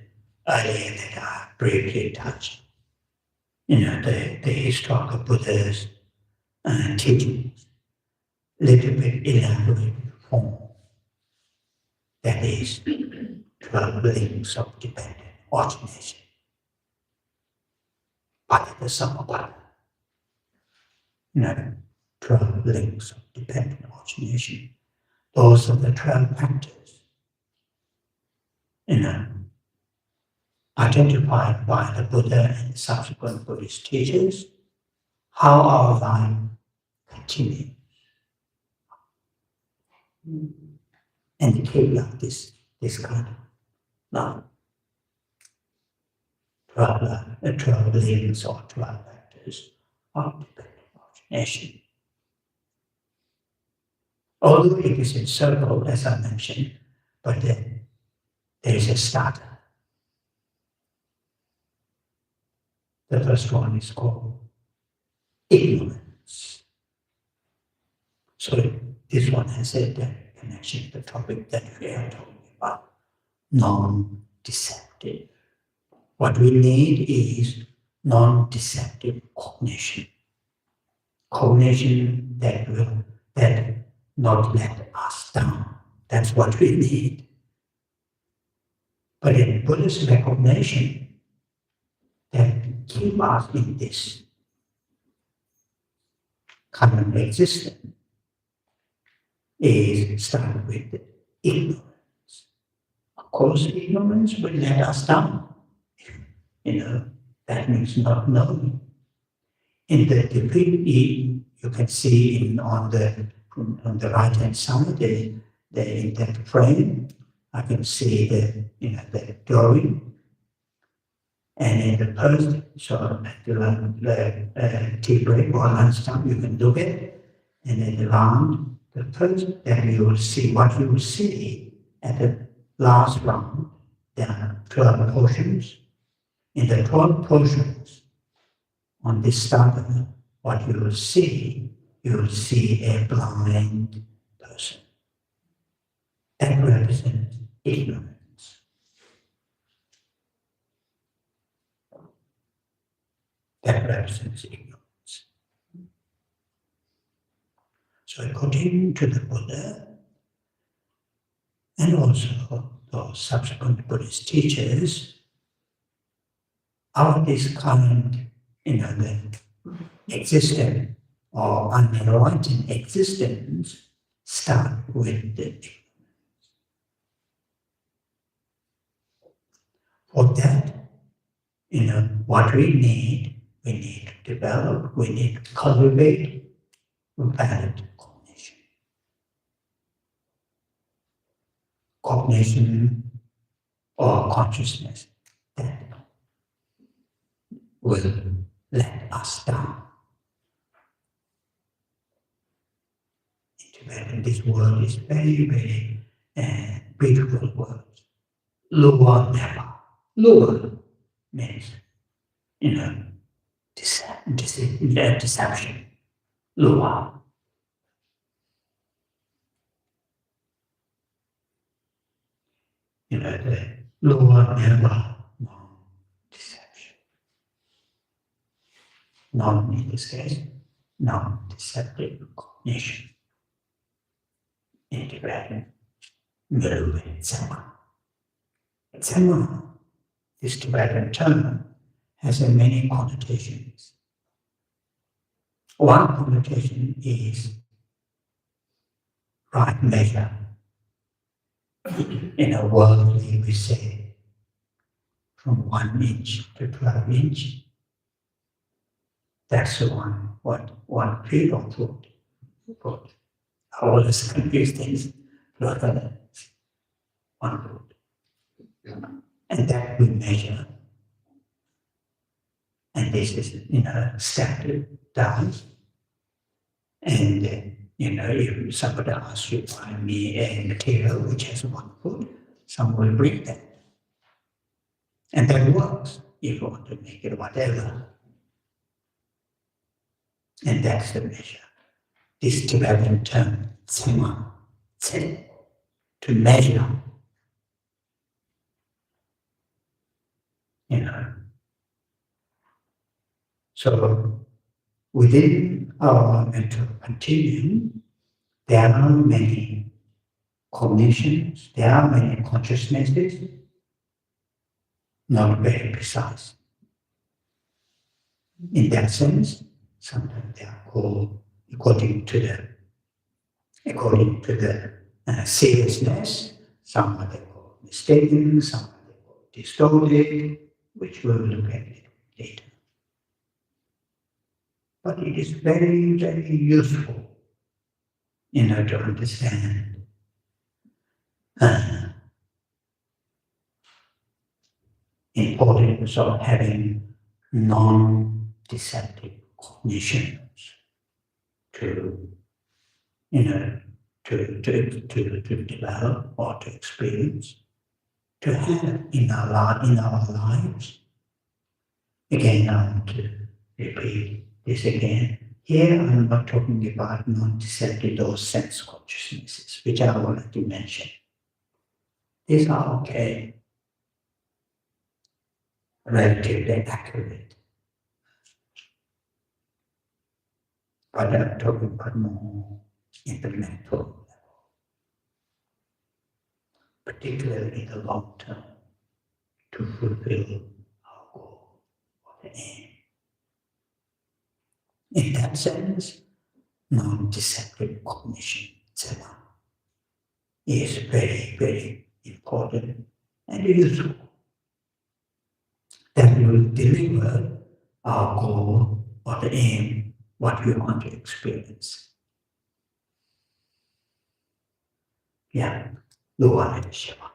earlier that I briefly touched. The historical Buddha's teachings, little bit elaborate form. That is 12 links of dependent origination. Patita Samappada. 12 links of dependent origination. Those are the 12 factors, identified by the Buddha and subsequent Buddhist teachers, how our life continues. And it came like this kind of life. 12 links or 12 factors of dependent origination. Although it is encircled, as I mentioned, but then there is a starter. The first one is called ignorance. So this one has a direct connection to the topic that we are talking about, non-deceptive. What we need is non-deceptive cognition. Cognition that will not let us down. That's what we need. But in Buddhist recognition, that keep us in this kind of existence is started with ignorance. Of course, ignorance will let us down. That means not knowing. In the degree, you can see on the right hand side, in that frame, I can see the drawing. And in the post, so at the tea break or lunchtime, you can look at it. And then around the post, then you will see what you will see at the last round. There are 12 portions. In the 12 portions, on this starter, what you will see a blind person. That represents ignorance. That represents ignorance. So according to the Buddha, and also those subsequent Buddhist teachers, our this kind, the existence or unenlightened existence start with the ignorance. For that, what we need to develop, we need to cultivate valid cognition. Cognition or consciousness that will let us down. In Tibetan, this word is very, very beautiful word. Luwa never. Luwa means, deception. Luwa. The Luwa never, non-deception. Non, in this case, non-deceptive cognition. In Tibetan, Meru Tsema. Tsema, this Tibetan term, has many connotations. One connotation is right measure. In a worldly, we say from 1 inch to 12 inch. That's the one, what one feet or foot. I always confuse things. One foot. And that we measure. And this is, standard down. And, if somebody asks you, find me a material which has 1 foot, someone will bring that. And that works if you want to make it whatever. And that's the measure. this Tibetan term, tsema, to measure, So within our mental continuum, there are many cognitions, there are many consciousnesses, not very precise. In that sense, sometimes they are called according to the seriousness. Some are they called mistaken, some are they called distorted, which we'll look at later. But it is very, very useful, to understand importance of having non-deceptive cognitions to develop or to experience, to have in our lives. Again, I want to repeat this again. Here I'm not talking about non-deceptive or sense consciousnesses, which I already mentioned. These are okay, relatively accurate. But I'm talking about more in the mental level, particularly in the long term, to fulfill our goal or the aim. In that sense, non-deceptive cognition, Tsering, is very, very important and useful. That will deliver our goal or the aim, what we want to experience. Yeah, Luana Shiva.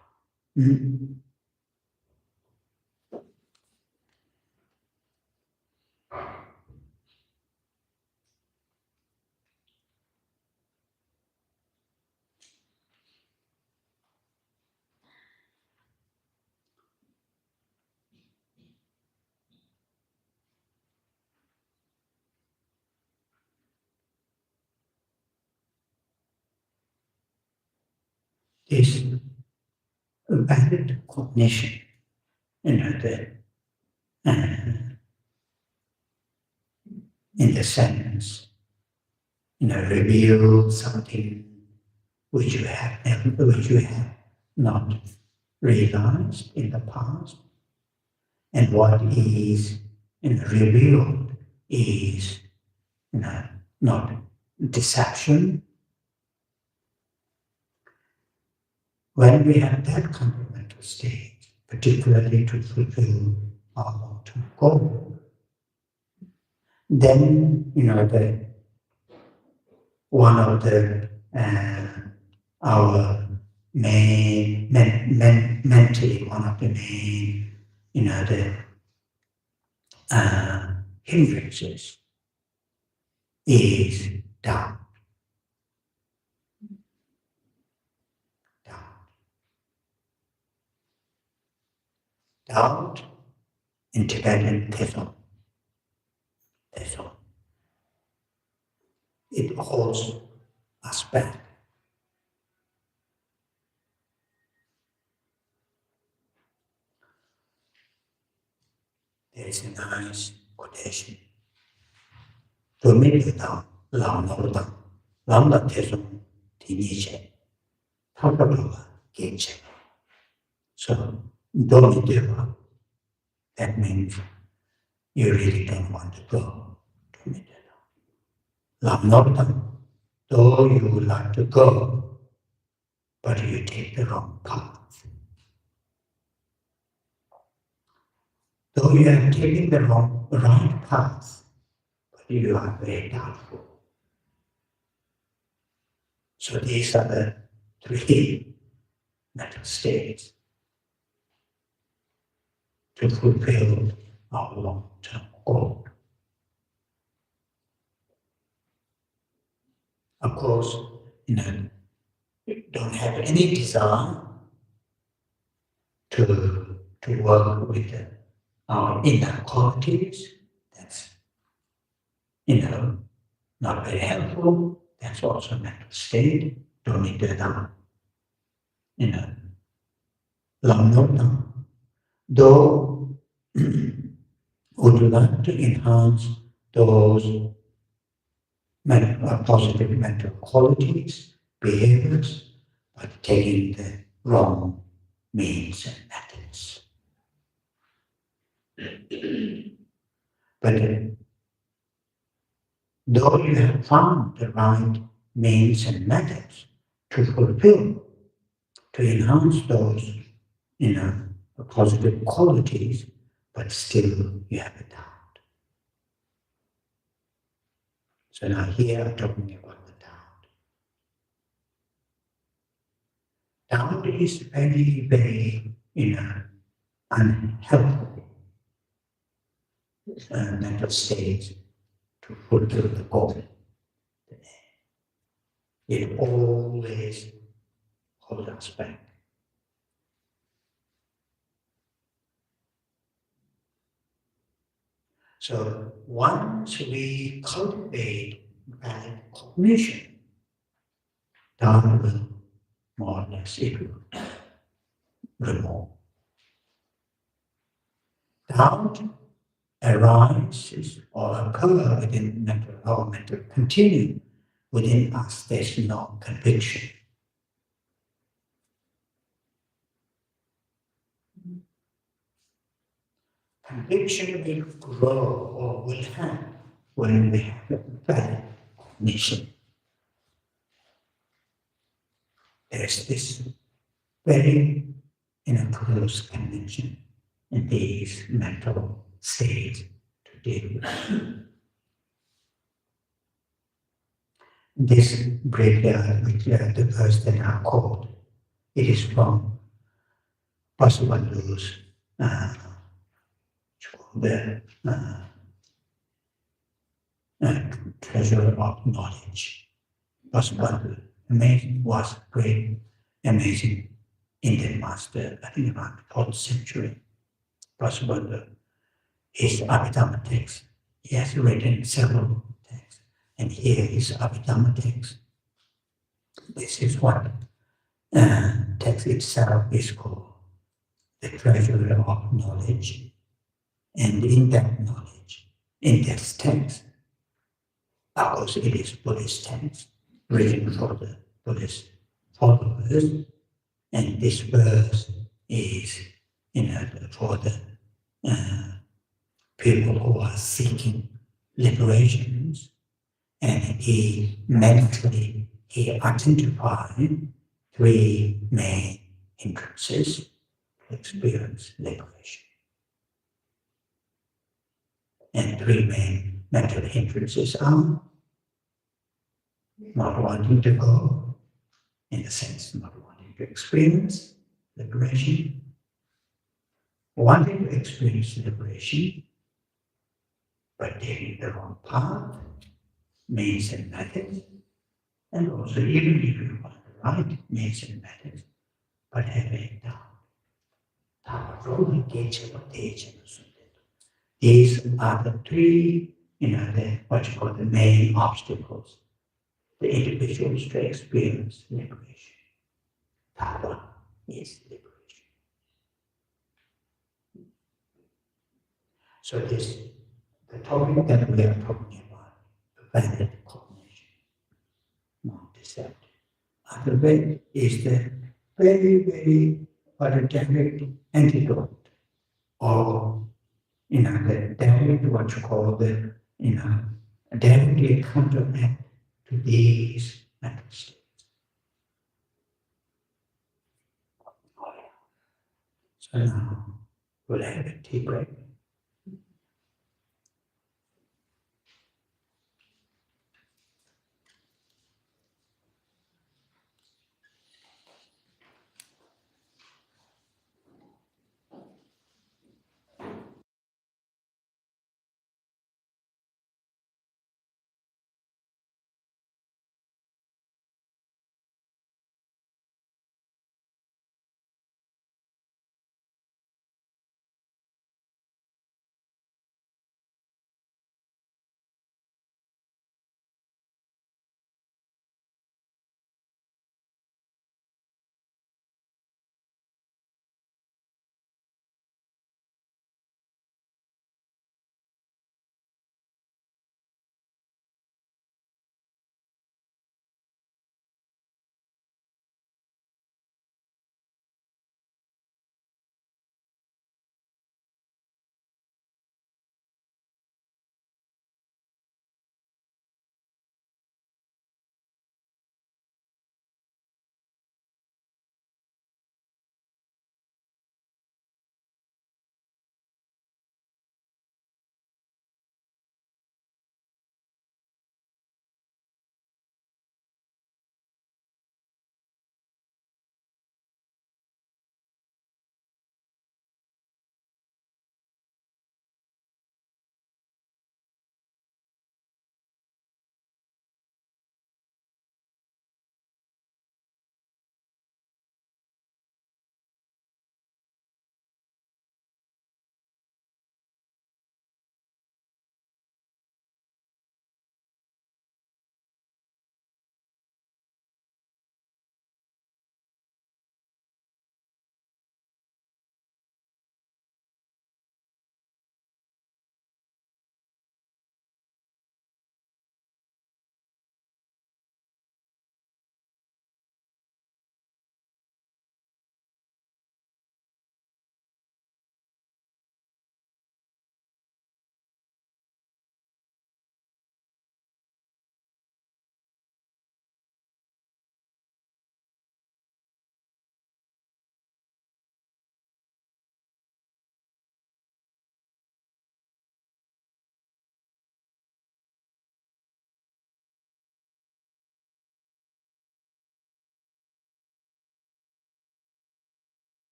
This valid cognition, in the sense, reveal something which you have not realized in the past, and what is revealed is not deception. When we have that kind of mental state, particularly to fulfill our long-term goal, then one of the our main mentally one of the main hindrances is doubt. Doubt in Tibetan Thesson. It holds us back. There is a nice quotation. Tôi mới được tạo lòng nổi tâm, lòng là thế dung thì như thế. Thao đó là kiến chế. So, don't give up. That means you really don't want to go to meditate. Lòng nổi tâm, though you would like to go, but you take the wrong path. Though you have taken the right path, but you are very doubtful. So these are the three mental states to fulfill our long-term goal. Of course, you don't have any desire to work with our inner qualities. That's not very helpful. That's also a mental state. Don't need to have, long note. Though would you like to enhance those positive mental qualities, behaviors, by taking the wrong means and methods. But though you have found the right means and methods to fulfill, to enhance those, positive qualities, but still you have a doubt. So now here I'm talking about the doubt. Doubt is very, very, unhelpful mental state to fulfill the goal. It always holds us back. So once we cultivate valid cognition, doubt will more or less it will remove. Doubt arises or occur within mental continue within us. There's no conviction. Conviction will grow or will have when we have a valid cognition. There's this very close connection in these mental states to deal with. This break the verse that I quote, it is from Vasubandhu's the treasure of knowledge. Vasubandhu was great, amazing Indian master, I think around the 4th century. Vasubandhu, his Abhidhamma text, he has written several texts, and here is Abhidhamma text. This is what text itself is called the treasure of knowledge. And in that knowledge, in this text, of course it is Buddhist text, written for the Buddhist followers, and this verse is, for the people who are seeking liberations, and he identified 3 main hindrances to experience liberation. And 3 main mental hindrances are not wanting to go, in a sense, not wanting to experience liberation, wanting to experience liberation, but taking the wrong path, means and methods, and also even if you want the right means and methods, but having doubt. These are the 3, what you call the main obstacles, the individuals to experience liberation. That one is liberation. So the topic that we are talking about, valid cognition, not deceptive. Other way is the very, very direct antidote, or the direct what you call the directly counteract to these mental states. So now we'll have a tea break.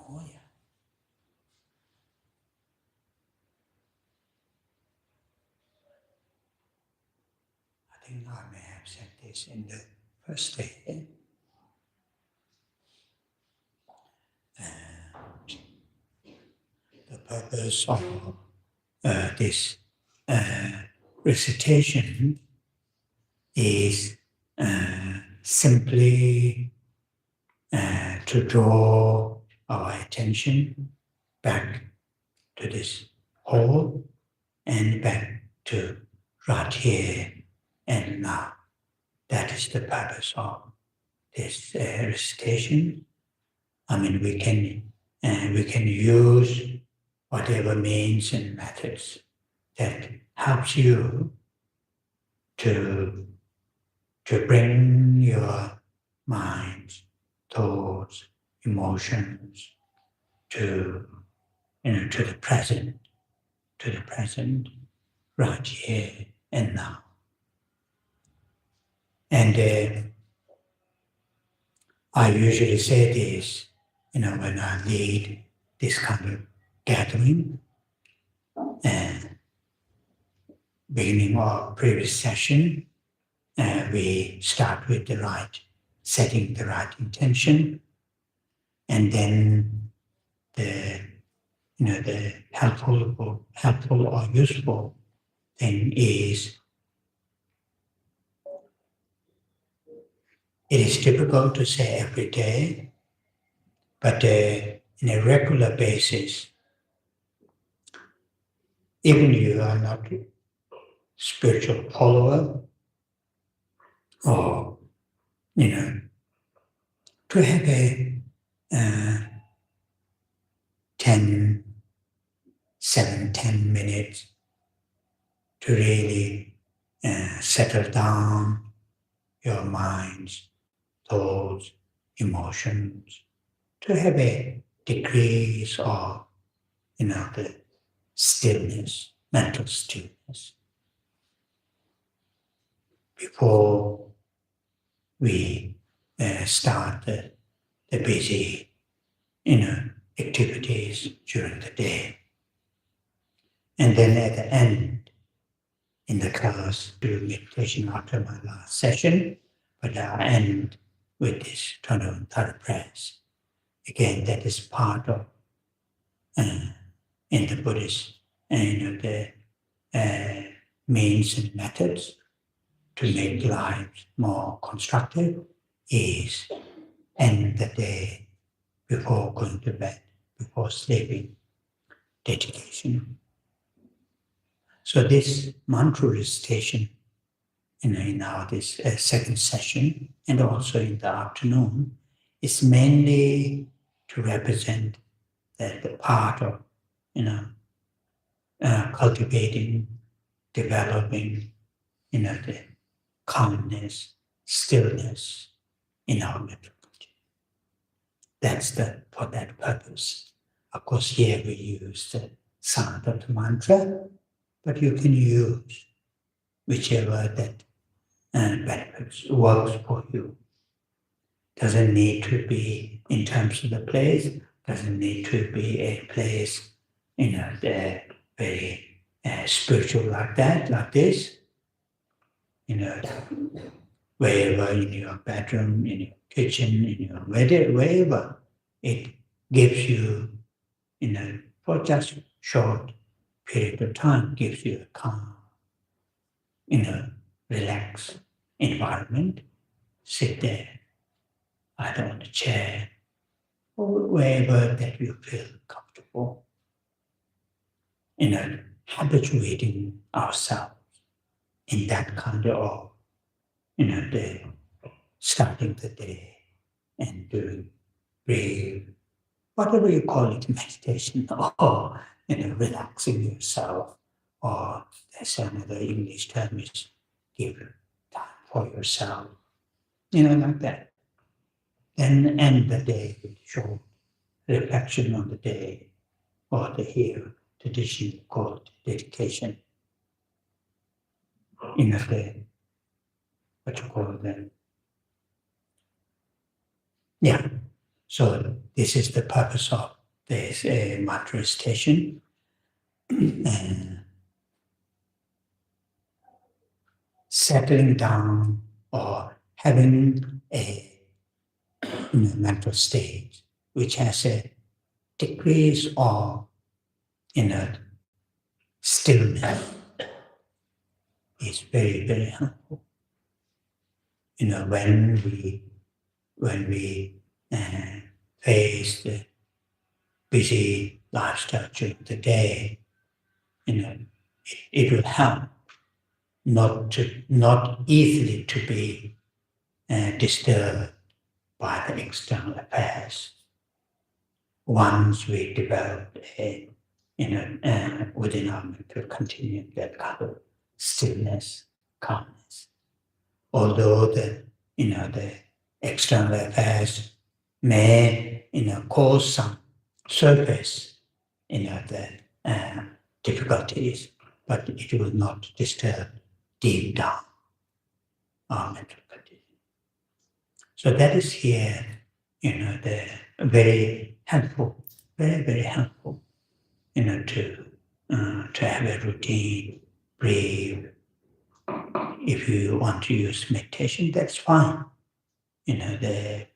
Oh, yeah. I think I may have said this in the first day. The purpose of this recitation is simply to draw our attention back to this whole and back to right here and now. That is the purpose of this recitation. I mean, we can use whatever means and methods that helps you to bring your mind, thoughts, emotions to the present, right here and now. And I usually say this, when I lead this kind of gathering, and beginning of previous session, we start with setting the right intention, and then the helpful or useful thing is, it is difficult to say every day, but in a regular basis, even you are not a spiritual follower, or to have a 10 minutes to really settle down your minds, thoughts, emotions, to have a decrease of the stillness, mental stillness, before we start the busy activities during the day. And then at the end, in the class, do meditation after my last session, but I'll end with this Thara prayers. Again, that is part of in the Buddhist the means and methods to make life more constructive is end the day before going to bed, before sleeping, dedication. So this mantra recitation in our this second session, and also in the afternoon, is mainly to represent the part of cultivating, developing the calmness, stillness in our mental culture. That's for that purpose. Of course, here we use the sound of the mantra, but you can use whichever that benefits, works for you. Doesn't need to be in terms of the place, doesn't need to be a place, the very spiritual like that, like this. Wherever, in your bedroom, in your kitchen, in your wherever it gives you, for just short period of time, gives you a calm, relaxed environment. Sit there, either on a chair or wherever that you feel comfortable, habituating ourselves in that kind of, the starting the day and doing brave, whatever you call it, meditation, or relaxing yourself, or there's another English term is give time for yourself, like that. Then end the day with short reflection on the day, or the here tradition called dedication. The what you call them. Yeah. So this is the purpose of this mantra station. And settling down or having a mental state which has a degrees of stillness is very, very helpful. When we face the busy lifestyle during the day, it will help not easily to be disturbed by the external affairs. Once we develop within our mental continuum that kind of stillness, calmness. Although the external affairs may cause some surface the difficulties, but it will not disturb deep down our mental condition. So that is here, the very helpful, very, very helpful, to have a routine, breathe. If you want to use meditation, that's fine. The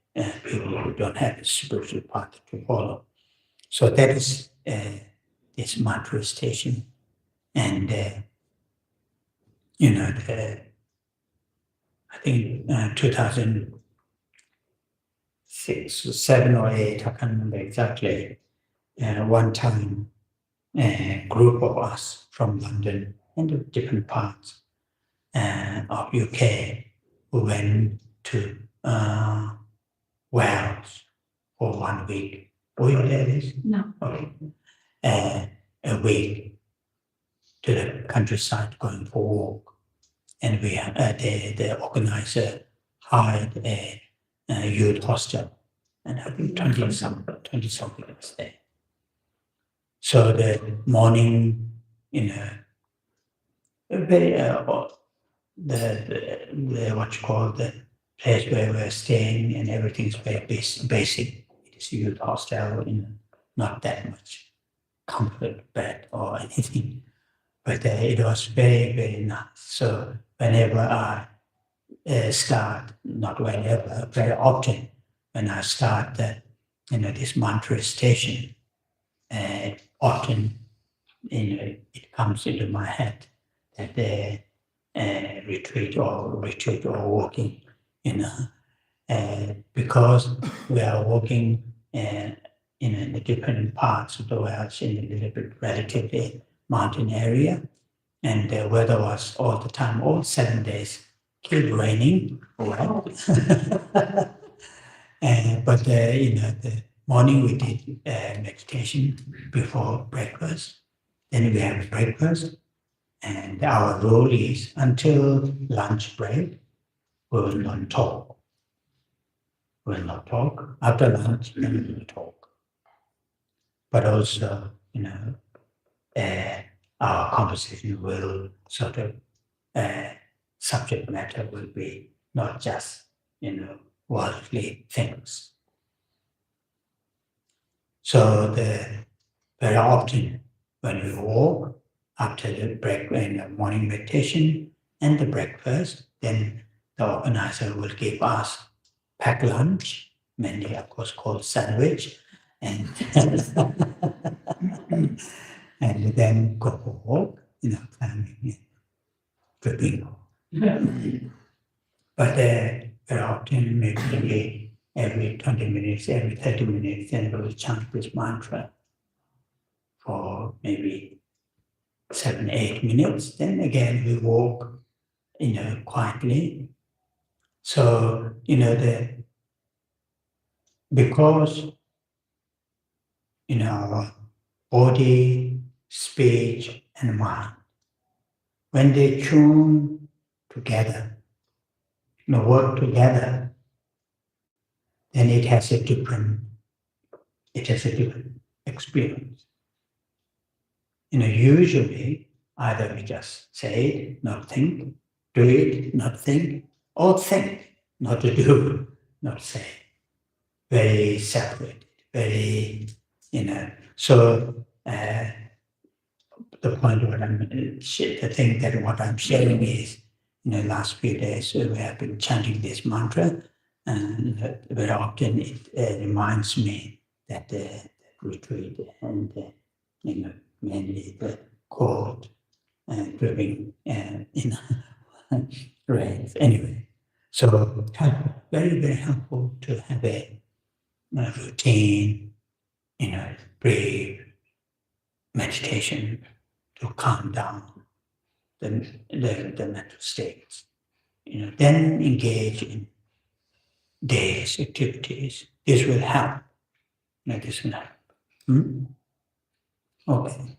people who don't have a spiritual path to follow. So that is this mantra station, and I think 2006, 7 or 8, I can't remember exactly. One time, a group of us from London and different parts of UK who went to Wales for 1 week. Were you there, Liz? No. Okay. A week to the countryside going for a walk. And we the organizer hired a youth hostel, and I think 20 something was there. So the morning, very the what you call the place where we're staying, and everything's very basic. It is a youth hostel, not that much comfort bed or anything, but it was very, very nice. So whenever I start, not whenever, very often, when I start this mantra station, often it comes into my head that the retreat or walking, because we are walking in the different parts of the world in a little bit relatively mountain area, and the weather was all the time, all 7 days, keep raining, right? But the morning we did meditation before breakfast. Then we have breakfast, and our rule is until lunch break, we will not talk. We will not talk. After lunch, we will talk. But also, our conversation will sort of subject matter will be not just worldly things. So very often when we walk after the break in the morning meditation and the breakfast, then the organizer will give us packed lunch, mainly of course called sandwich, and and then go for a walk, climbing, tripping. But very often maybe every 20 minutes, every 30 minutes, then we will chant this mantra for maybe 7, 8 minutes. Then again, we walk, quietly. So, because, our body, speech, and mind, when they tune together, work together, then it has a different experience. Usually either we just say it, not think, do it, not think, or think, not to do, not say. Very separated, very, So the point of the thing that what I'm sharing is, in the last few days we have been chanting this mantra, and very often it reminds me that the retreat and mainly the cold dripping rain. Anyway, so very, very helpful to have a routine, brief meditation to calm down the mental states. Then engage in day's activities. This will help. This will help. Okay.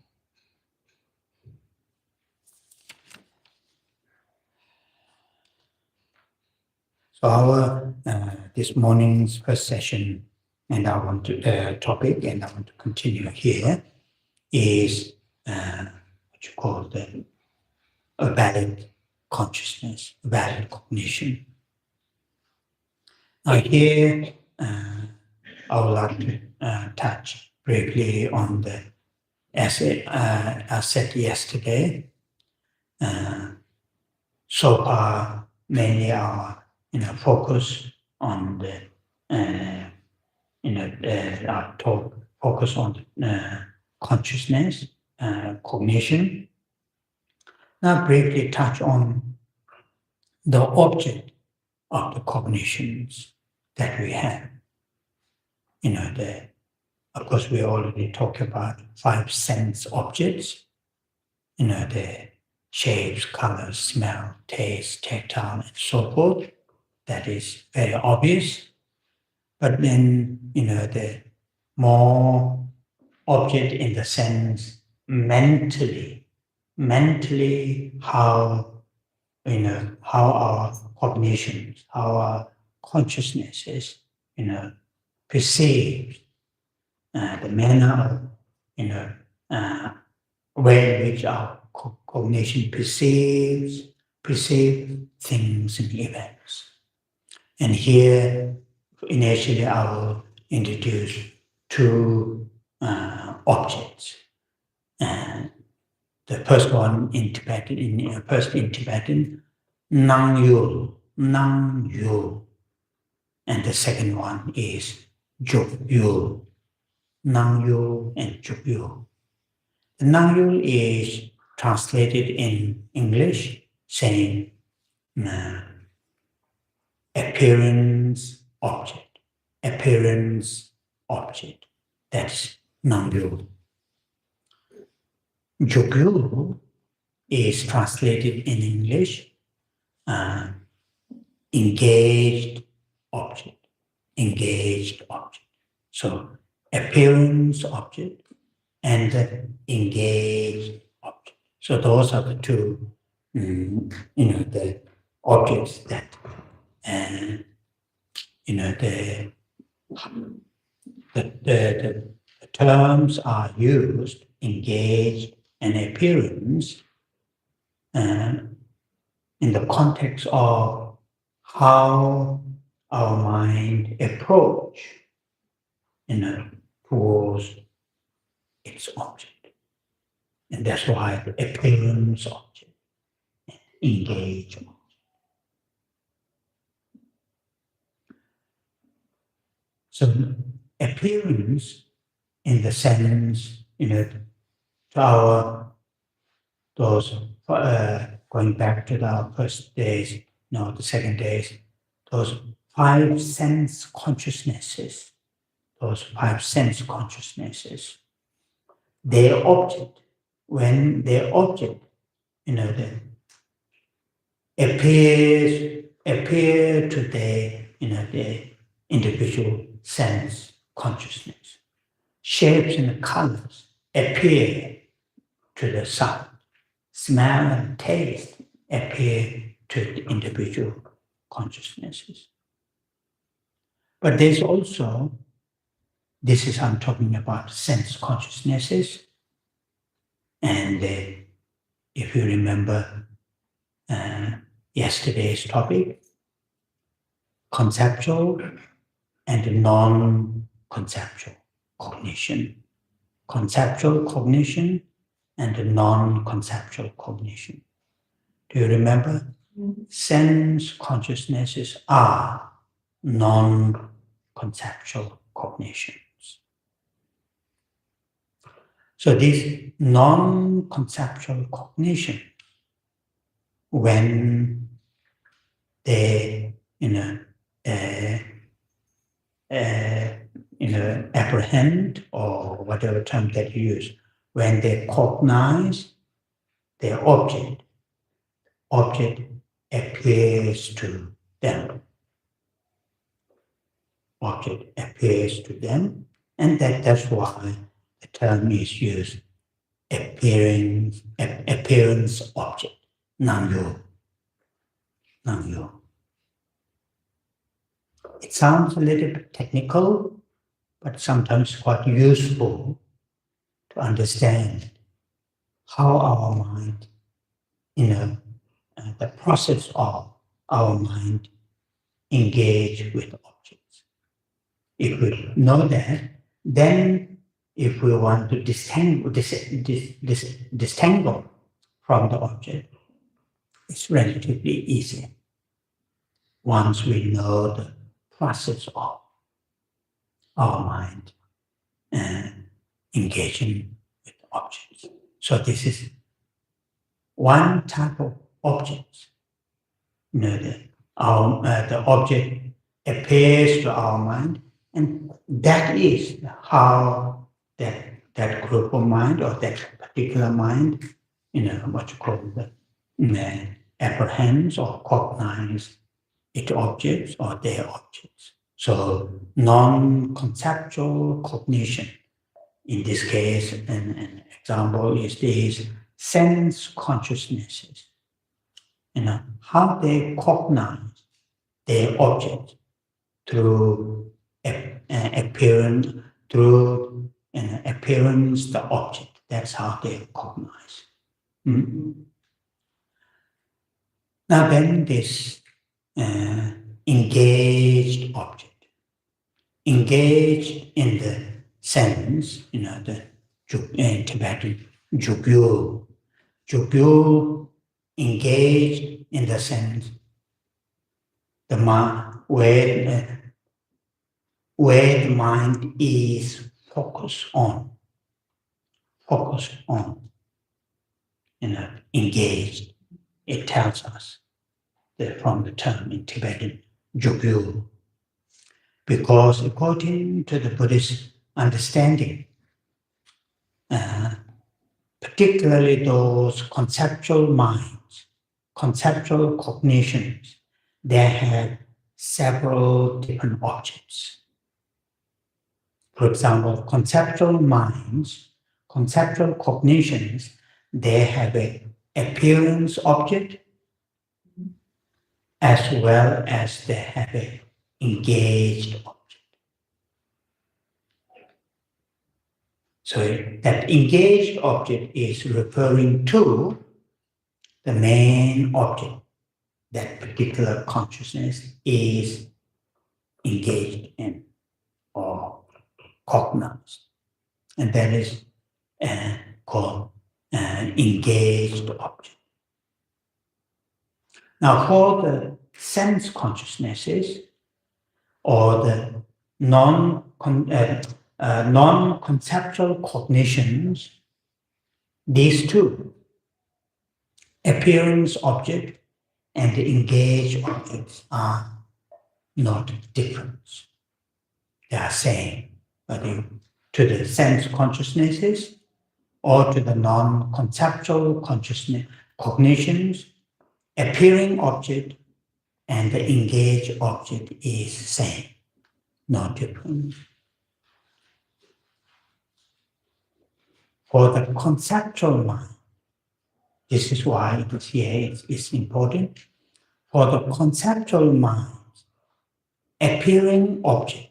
So our this morning's first session, and I want to topic, and I want to continue here, is what you call a valid consciousness, valid cognition. Now here, I would like to touch briefly on as I said yesterday. So far, mainly our focus on our talk focus on consciousness, cognition. Now briefly touch on the object of the cognitions that we have. Of course, we already talked about 5 sense objects, the shapes, colors, smell, taste, tactile, and so forth. That is very obvious. But then, the more object in the sense mentally how our cognitions, how our consciousnesses, perceive the manner of way in which our cognition perceive things and events. And here, initially, I will introduce 2 objects. The first one in Tibetan, Nang Yul, and the second one is Juk Yul, Nang Yul and Juk Yul. The Nang Yul is translated in English saying appearance object. That's Nang Yul. Juk Yul is translated in English engaged object. So appearance object and engaged object. So those are the 2, the objects that, the terms are used, engaged and appearance, in the context of how our mind approach, towards its object. And that's why the appearance object, engage object. So appearance in the sense, to those going back to our first days, the second days, those 5 sense consciousnesses, those 5 sense consciousnesses, their object, when their object, the appear to their, the individual sense consciousness. Shapes and colors appear to the sound. Smell and taste appear to the individual consciousnesses. But there's also, I'm talking about sense consciousnesses. And if you remember yesterday's topic, conceptual and non-conceptual cognition. Conceptual cognition and non-conceptual cognition. Do you remember? Sense consciousnesses are non-conceptual cognitions. So this non-conceptual cognition, when they apprehend, or whatever term that you use, when they cognize their object appears to them. Object appears to them, and that's why the term is used, appearance object, Nam-yo. It sounds a little bit technical, but sometimes quite useful to understand how our mind, the process of our mind engage with objects. If we know that, then if we want to disentangle from the object, it's relatively easy. Once we know the process of our mind engaging with objects. So this is one type of objects. The object appears to our mind, and that is how that group of mind or that particular mind, what you call apprehends or cognize its objects or their objects. So non-conceptual cognition. In this case, an example is these sense consciousnesses. How they cognize their object through appearance, the object. That's how they cognize. Now then, this engaged object. Engaged in the sense, in Tibetan, jugyu. Jugyu engaged in the sense, the mind, where the mind is focused on, engaged. It tells us from the term in Tibetan, jugyu. Because according to the Buddhist understanding, particularly those conceptual minds, conceptual cognitions, they have several different objects. For example, conceptual minds, conceptual cognitions, they have an appearance object as well as they have an engaged object. So that engaged object is referring to the main object that particular consciousness is engaged in or cognized. And that is called an engaged object. Now for the sense consciousnesses or the non-conceptual cognitions, these two, appearance object and the engaged objects are not difference. They are same, whether to the sense consciousnesses or to the non-conceptual consciousness cognitions, appearing object and the engaged object is same, not different. For the conceptual mind, this is why it is here, it's important. For the conceptual mind, appearing object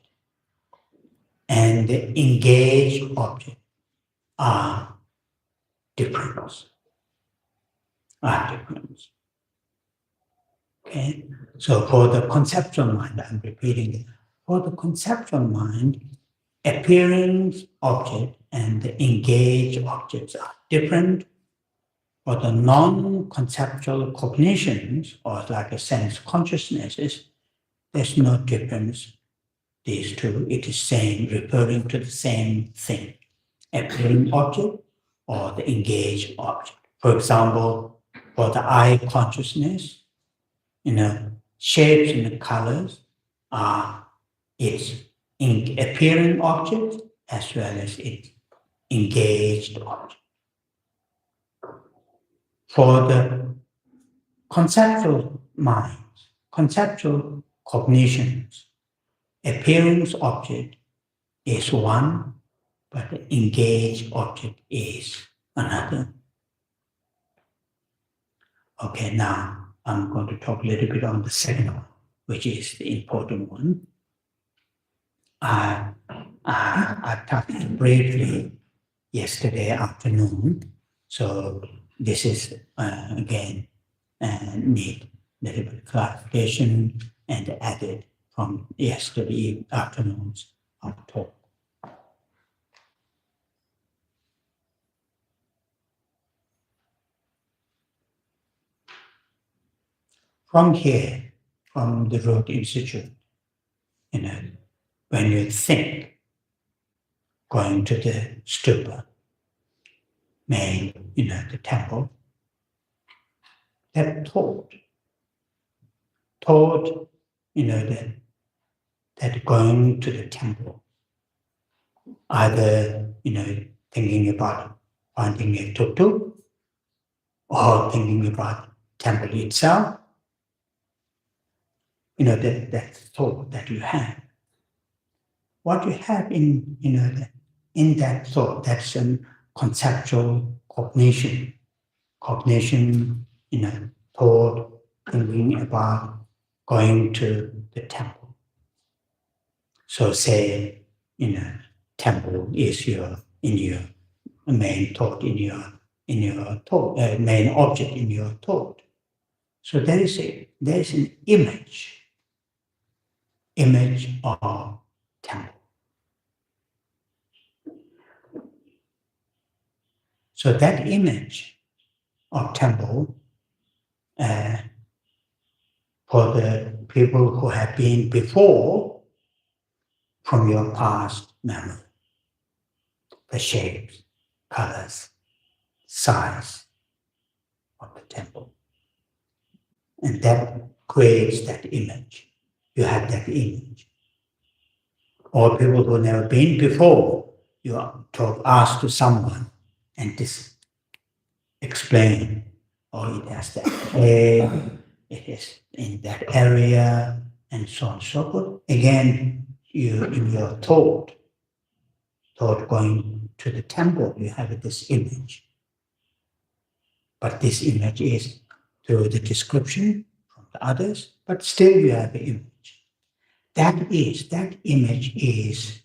and the engaged object are different. Okay? So for the conceptual mind, I'm repeating it. For the conceptual mind, appearing object and the engaged objects are different. For the non-conceptual cognitions, or like a sense consciousnesses, there's no difference. These two, it is same, referring to the same thing, appearing object or the engaged object. For example, for the eye consciousness, shapes and colors are its appearing object as well as its engaged object. For the conceptual minds, conceptual cognitions, appearance object is one, but the engaged object is another. Okay, now I'm going to talk a little bit on the second one, which is the important one. I touched briefly yesterday afternoon, so this is again need a little bit of clarification and added from yesterday afternoon's talk. From here, from the Road Institute, when you think going to the stupa, main, the temple, that thought, that going to the temple, either, thinking about finding a tuk-tuk or thinking about temple itself, that thought that you have. What you have in that thought, that's a conceptual cognition, thought, thinking about going to the temple. So say, temple is your main thought, in your thought, main object in your thought. So there is an image of temple. So that image of temple, for the people who have been before, from your past memory, the shapes, colors, size of the temple. And that creates that image. You have that image. Or people who have never been before, you are asked to someone and this explain, it has that way, it is in that area, and so on and so forth. Again, you in your thought going to the temple, you have this image. But this image is through the description from the others, but still you have the image. That image is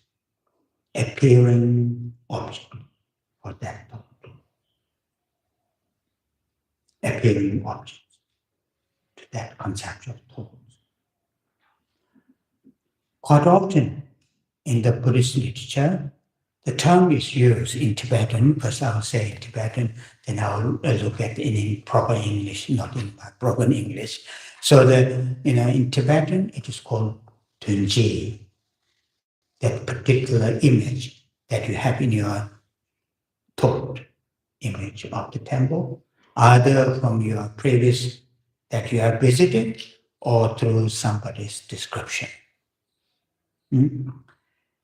appearing object for that thought. Appearing object to that conceptual thought. Quite often in the Buddhist literature, the term is used in Tibetan. First I'll say Tibetan, then I'll look at it in proper English, not in broken English. So in Tibetan it is called Tunji, that particular image that you have in your thought, image of the temple, either from your previous that you have visited or through somebody's description. And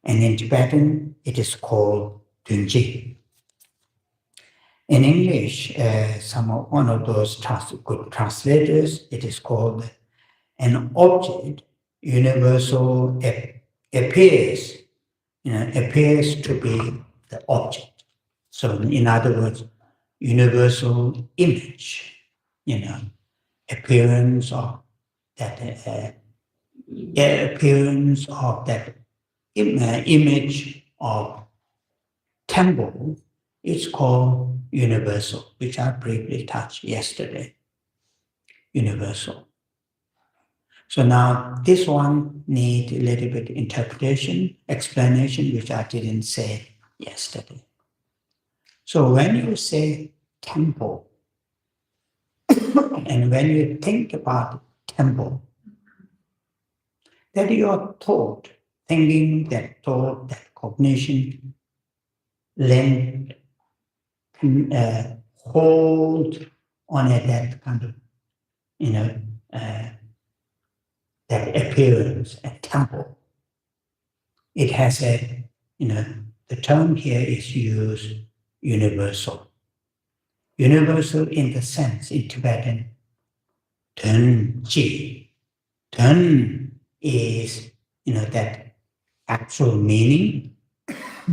in Tibetan, it is called Dunji. In English, one of those good translators, it is called an object universal appears to be the object. So in other words, universal image, appearance of that image of temple is called universal, which I briefly touched yesterday. Universal. So now this one needs a little bit interpretation, explanation, which I didn't say yesterday. So when you say temple, and when you think about temple, that your thought, thinking, that thought, that cognition, lend, hold on at that kind of, that appearance, a temple. It has a, the term here is used universal. Universal in the sense, in Tibetan, Tenji. Ten is, that actual meaning.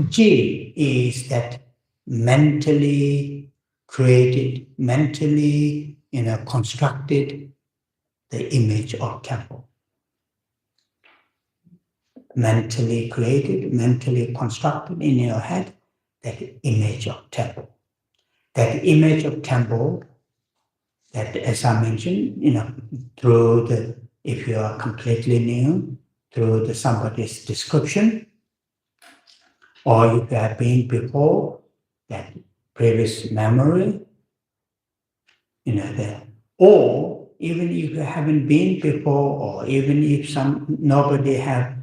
Ji is that mentally created, mentally, constructed the image of temple. Mentally created, mentally constructed in your head, that image of temple. That image of temple, that as I mentioned, through if you are completely new, through somebody's description, or if you have been before, that previous memory, or even if you haven't been before, or even if nobody have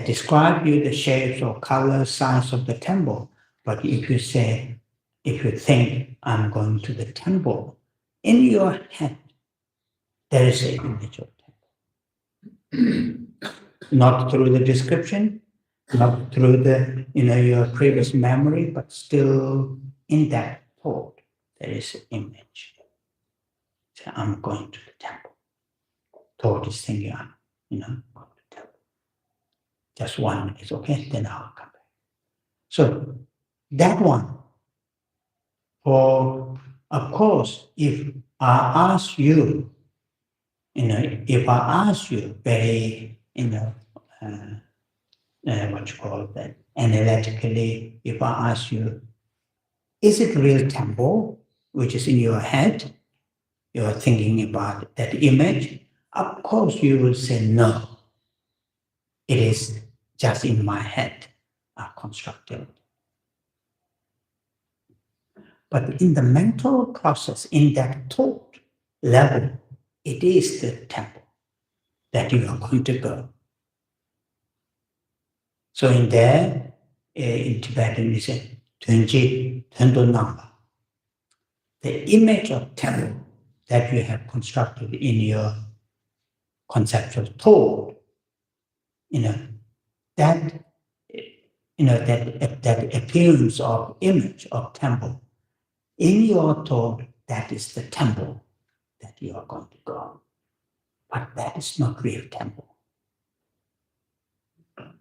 described you the shapes or color, size of the temple, but if you think, I'm going to the temple, in your head, there is an image of temple. Not through the description, not through your previous memory, but still in that thought, there is an image. So I'm going to the temple. Thought is thinking, I'm going to the temple. Just 1 minute, okay? Then I'll come back. So that one, of course, if I ask you, if I ask you very, what you call that, analytically, if I ask you, is it real temple, which is in your head, you're thinking about that image, of course you will say no. It is just in my head, I've constructed. But in the mental process, in that thought level, it is the temple that you are going to go. So in there, in Tibetan, we say, Tunji Tendo Namba. The image of temple that you have constructed in your conceptual thought, that appearance of image of temple, in your thought, that is the temple that you are going to go. But that is not real temple.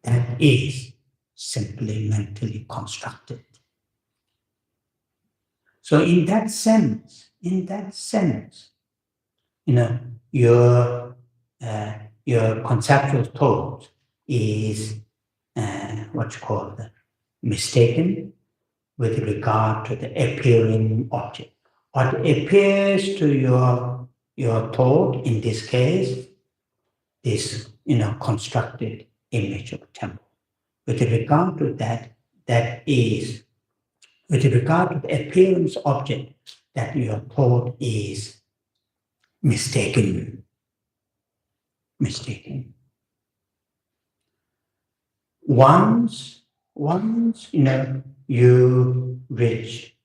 That is simply mentally constructed. So in that sense, your conceptual thought is what you call mistaken with regard to the appearing object. What appears to your thought in this case is constructed image of temple. With regard to that is with regard to the appearance object that your thought is mistaken. Once you reach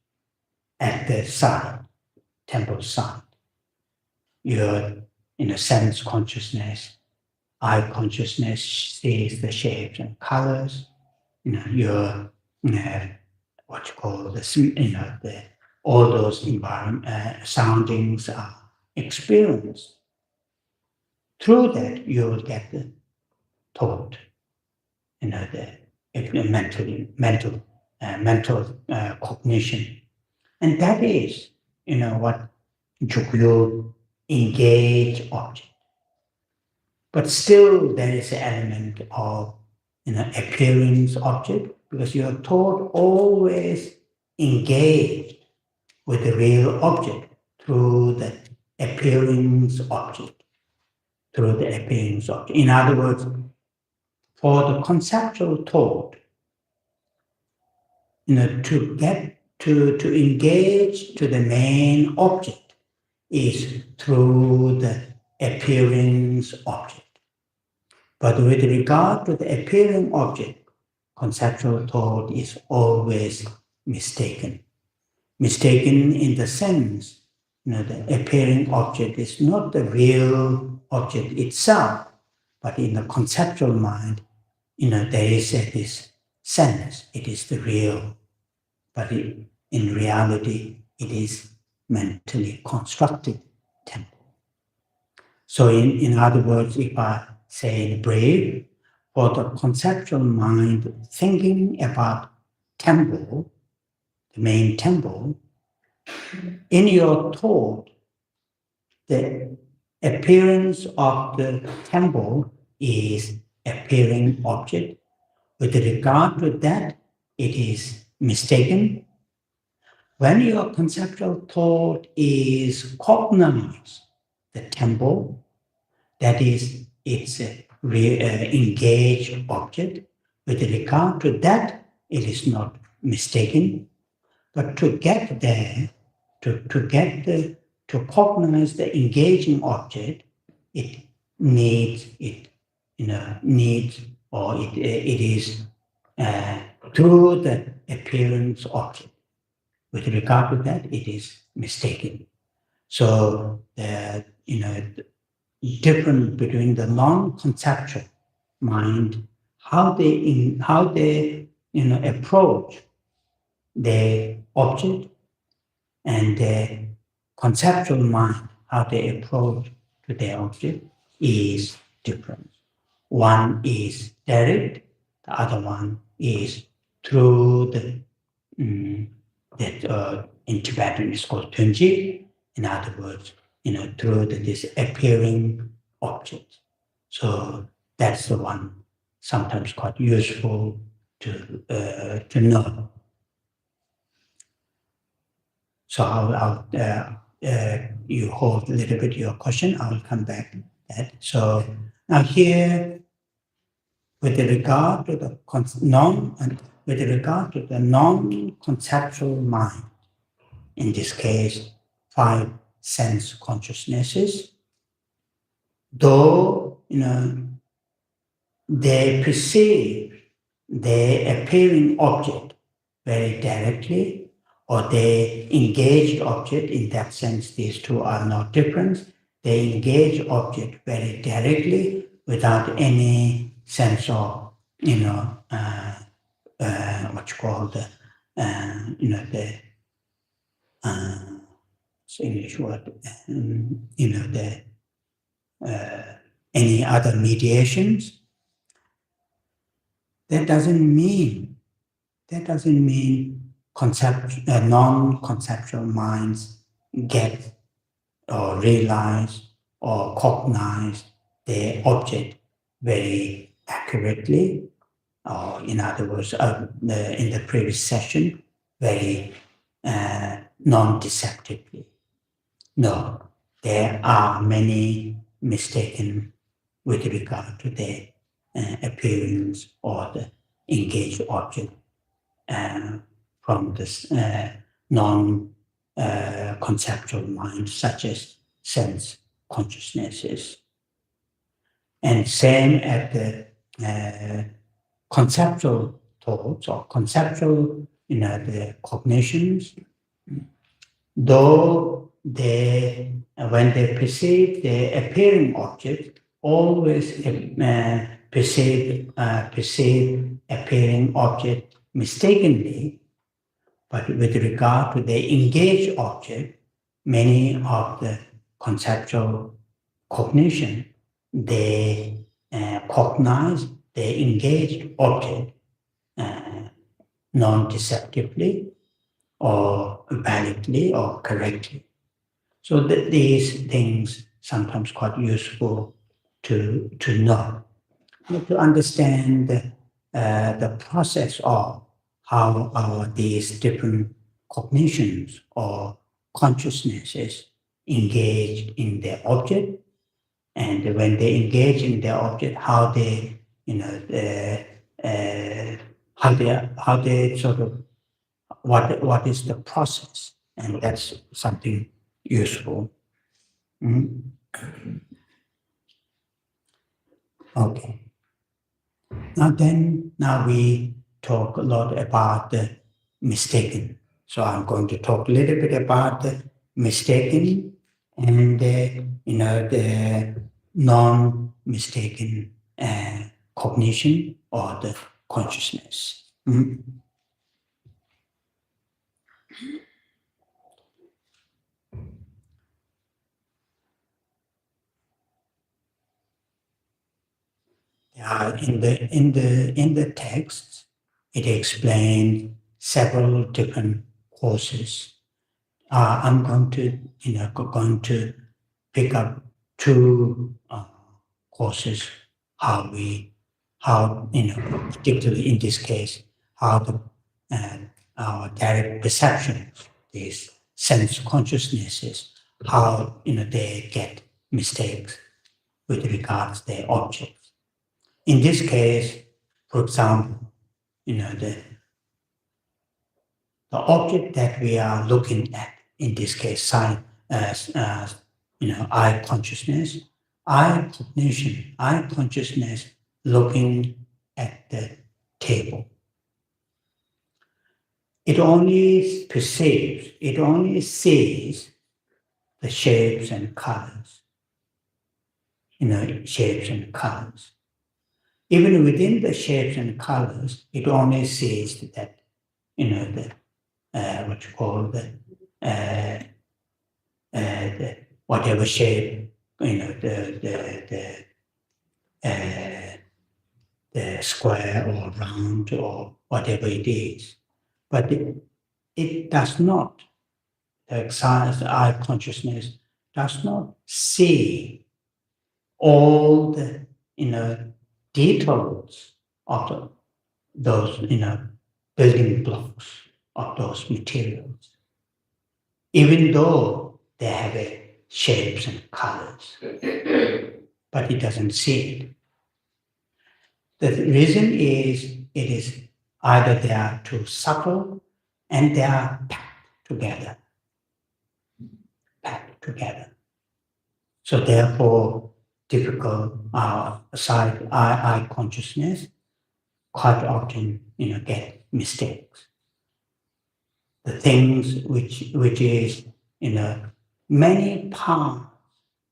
at the side, temple side, your sense consciousness, eye consciousness sees the shapes and colors. Your what you call all those soundings are experienced. Through that, you will get the thought, the mental cognition, and that is, what Jukyu engage object. But still, there is an element of appearance object, because your thought always engaged with the real object through the appearance object. In other words, for the conceptual thought, to get to engage to the main object is through the appearance object. But with regard to the appearing object, conceptual thought is always mistaken. Mistaken in the sense, the appearing object is not the real object itself, but in the conceptual mind, there is this sense, it is the real, but in reality, it is mentally constructed temple. So in other words, if I say in brief, for the conceptual mind thinking about temple, the main temple, in your thought, the appearance of the temple is appearing object. With regard to that, it is mistaken. When your conceptual thought is cognized, the temple, that is, it's a engaged object. With regard to that, it is not mistaken. But to get there, to cognize the engaging object, it is through the appearance object. With regard to that, it is mistaken. So difference between the non-conceptual mind, how they approach the object, and the conceptual mind, how they approach to the object, is different. One is direct, the other one is through the in Tibetan is called Tunji. In other words, through this appearing object. So that's the one sometimes quite useful to know. So you hold a little bit your question. I will come back to that. So now here, with regard to the non-conceptual mind, in this case, 5 sense consciousnesses, though they perceive the appearing object very directly, or they engaged object, in that sense these two are not different. They engage object very directly without any sense of what you call English word, any other mediations. That doesn't mean non-conceptual minds get or realize or cognize the object very accurately, or in other words, in the previous session, very non-deceptively. No, there are many mistaken with regard to the appearance or the engaged object from this non-conceptual mind, such as sense consciousnesses. And same at the conceptual thoughts or conceptual, the cognitions, though when they perceive the appearing object, always perceive appearing object mistakenly, but with regard to the engaged object, many of the conceptual cognition, they cognize the engaged object non-deceptively or validly or correctly. So these things sometimes quite useful to know, to understand the process of how these different cognitions or consciousnesses engage in the object, and when they engage in the object, how they, how they sort of what is the process, and that's something useful. Okay. Now we talk a lot about the mistaken. So I'm going to talk a little bit about the mistaken and the non-mistaken cognition or the consciousness. In the text, it explains several different courses. I'm going to pick up two courses. Particularly in this case, how our direct perception, these sense consciousnesses, how they get mistakes with regards to their objects. In this case, for example, the object that we are looking at, in this case, eye consciousness, eye cognition, eye consciousness looking at the table. It only perceives, it only sees the shapes and colors, shapes and colors. Even within the shapes and colors, it only sees that, what you call the whatever shape, the square or round or whatever it is. But it does not, the eye consciousness does not see all the, details of those, building blocks of those materials, even though they have shapes and colors, but it doesn't see it. The reason is it is either they are too subtle and they are packed together. So therefore, difficult eye consciousness quite often, get mistakes. The things which is, many parts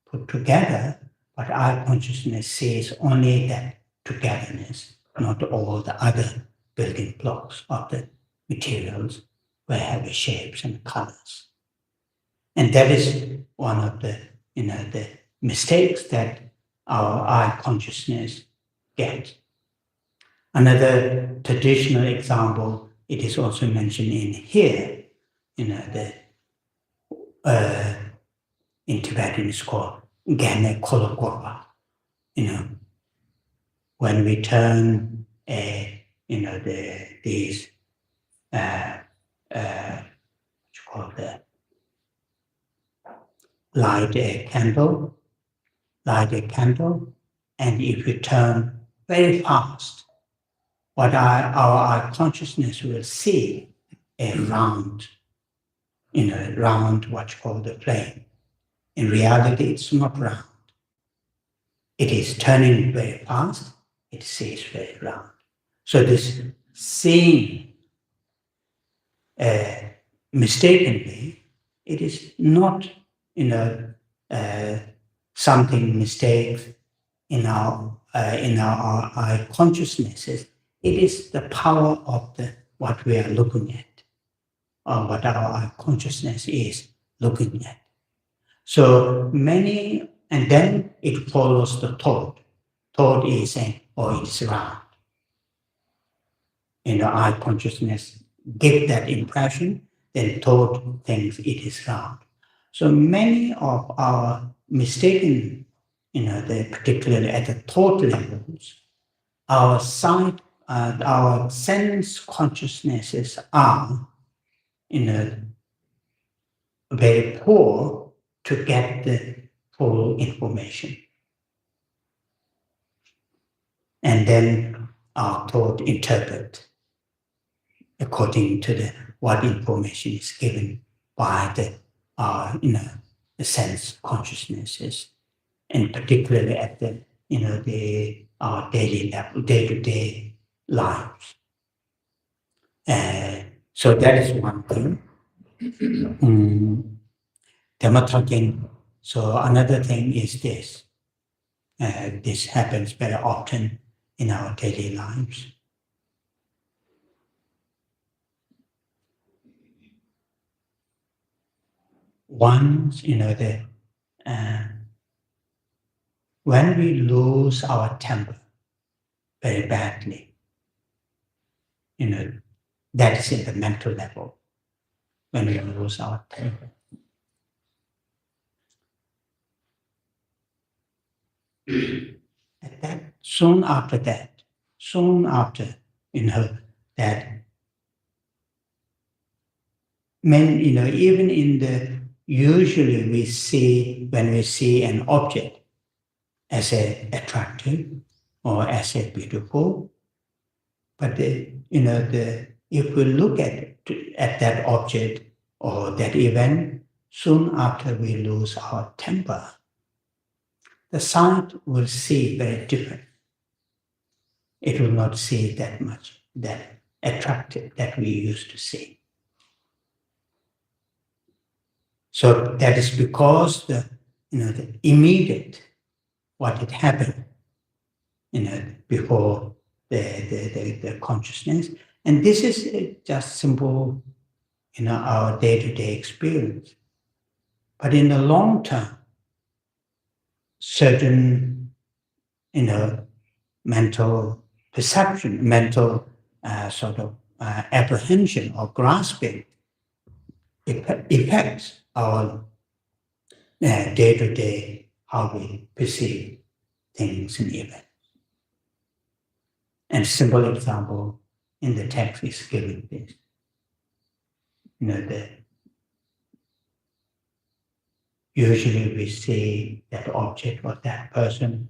put together, but eye consciousness sees only that togetherness, not all the other building blocks of the materials where have shapes and colors. And that is one of the, the mistakes that our eye consciousness gets. Another traditional example, it is also mentioned in here, in Tibetan it's called Gane Kologorwa. When we turn these what you call light a candle, and if you turn very fast, what our consciousness will see a round, what you call the flame. In reality, it's not round. It is turning very fast, it sees very round. So this seeing mistakenly, it is not something mistake in our consciousnesses, it is the power of what we are looking at, or what our consciousness is looking at. So many, and then it follows the thought. Thought is saying, oh, it's round. Our consciousness give that impression, then thought thinks it is round. So many of our mistaken, particularly at the thought levels, our sight, our sense consciousnesses are, very poor to get the full information. And then our thought interpret according to what information is given by the sense consciousnesses, and particularly at our daily level, day-to-day lives. So that is one thing. So another thing is this. This happens very often in our daily lives. Once, when we lose our temper very badly, that is in the mental level, when we lose our temper. And then soon after, that even usually we see, when we see an object as attractive or as beautiful, but if we look at that object or that event, soon after we lose our temper, the sight will see very different. It will not see that much, that attractive that we used to see. So that is because the immediate, what had happened, before the consciousness. And this is just simple, our day-to-day experience. But in the long term, certain, mental perception, mental apprehension or grasping affects our day-to-day, how we perceive things and events. And simple example in the text is given this. Usually we see that object or that person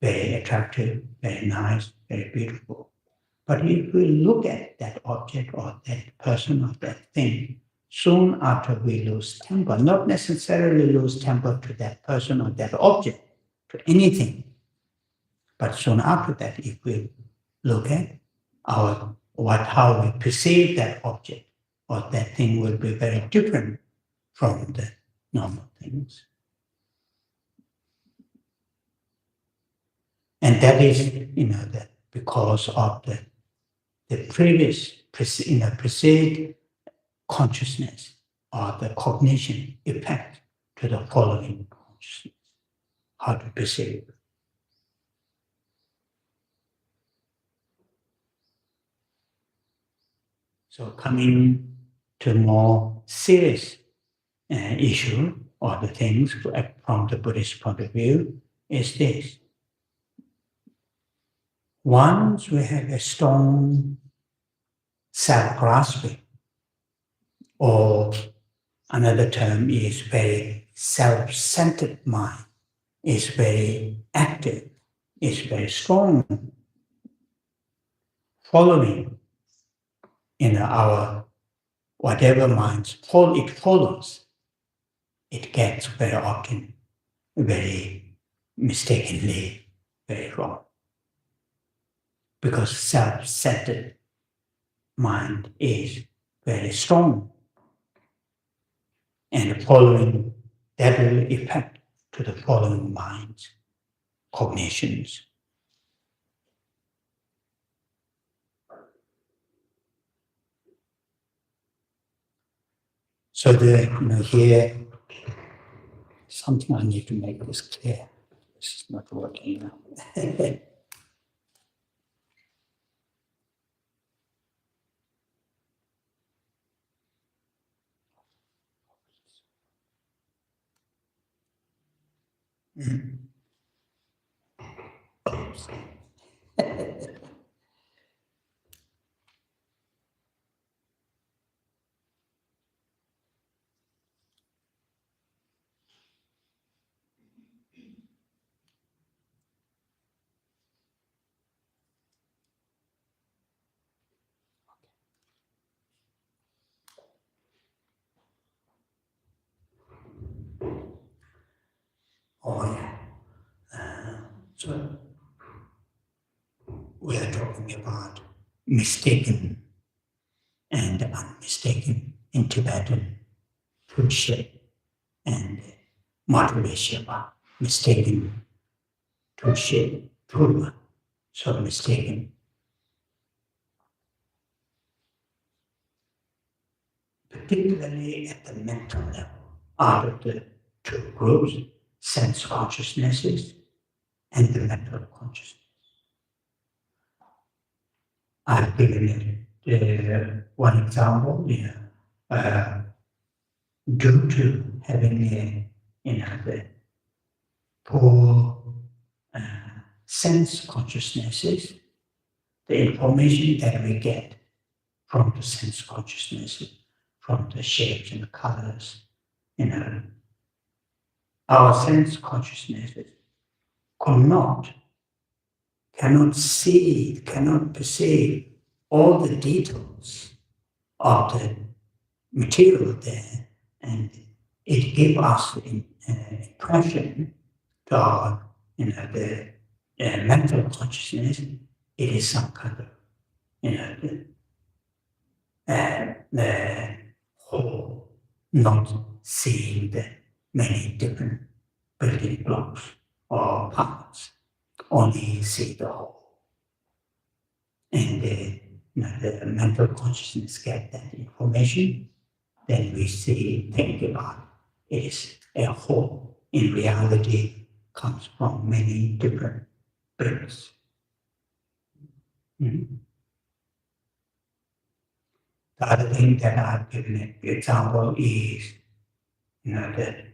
very attractive, very nice, very beautiful. But if we look at that object or that person or that thing, soon after we lose temper, not necessarily lose temper to that person or that object, to anything, but soon after that, if we look at how we perceive that object or that thing will be very different from the normal things. And that is, that because of the previous preceded consciousness or the cognition effect to the following consciousness, how to perceive. So coming to more serious issue or the things from the Buddhist point of view is this. Once we have a strong self-grasping, or another term is very self-centered mind, is very active, is very strong, following our whatever minds it follows, it gets very often very mistakenly very wrong. Because self-centered mind is very strong and following that will affect to the following minds, cognitions. So here, something I need to make this clear. This is not working now. Oh yeah. So we are talking about mistaken and unmistaken in Tibetan Geshe and Madhureshava, mistaken Geshe, Purva, so mistaken. Particularly at the mental level, out of the two groups, sense consciousnesses and the mental consciousness. I've given it one example, due to having the poor sense consciousnesses, the information that we get from the sense consciousnesses, from the shapes and the colors, our sense consciousnesses cannot see, cannot perceive all the details of the material there, and it gives us an impression to our, the mental consciousness. It is some kind of, the whole, not seeing the many different building blocks or parts, only see the whole. And the mental consciousness get that information, then we think about it is a whole. In reality, comes from many different bits. Mm-hmm. The other thing that I've given an example is, that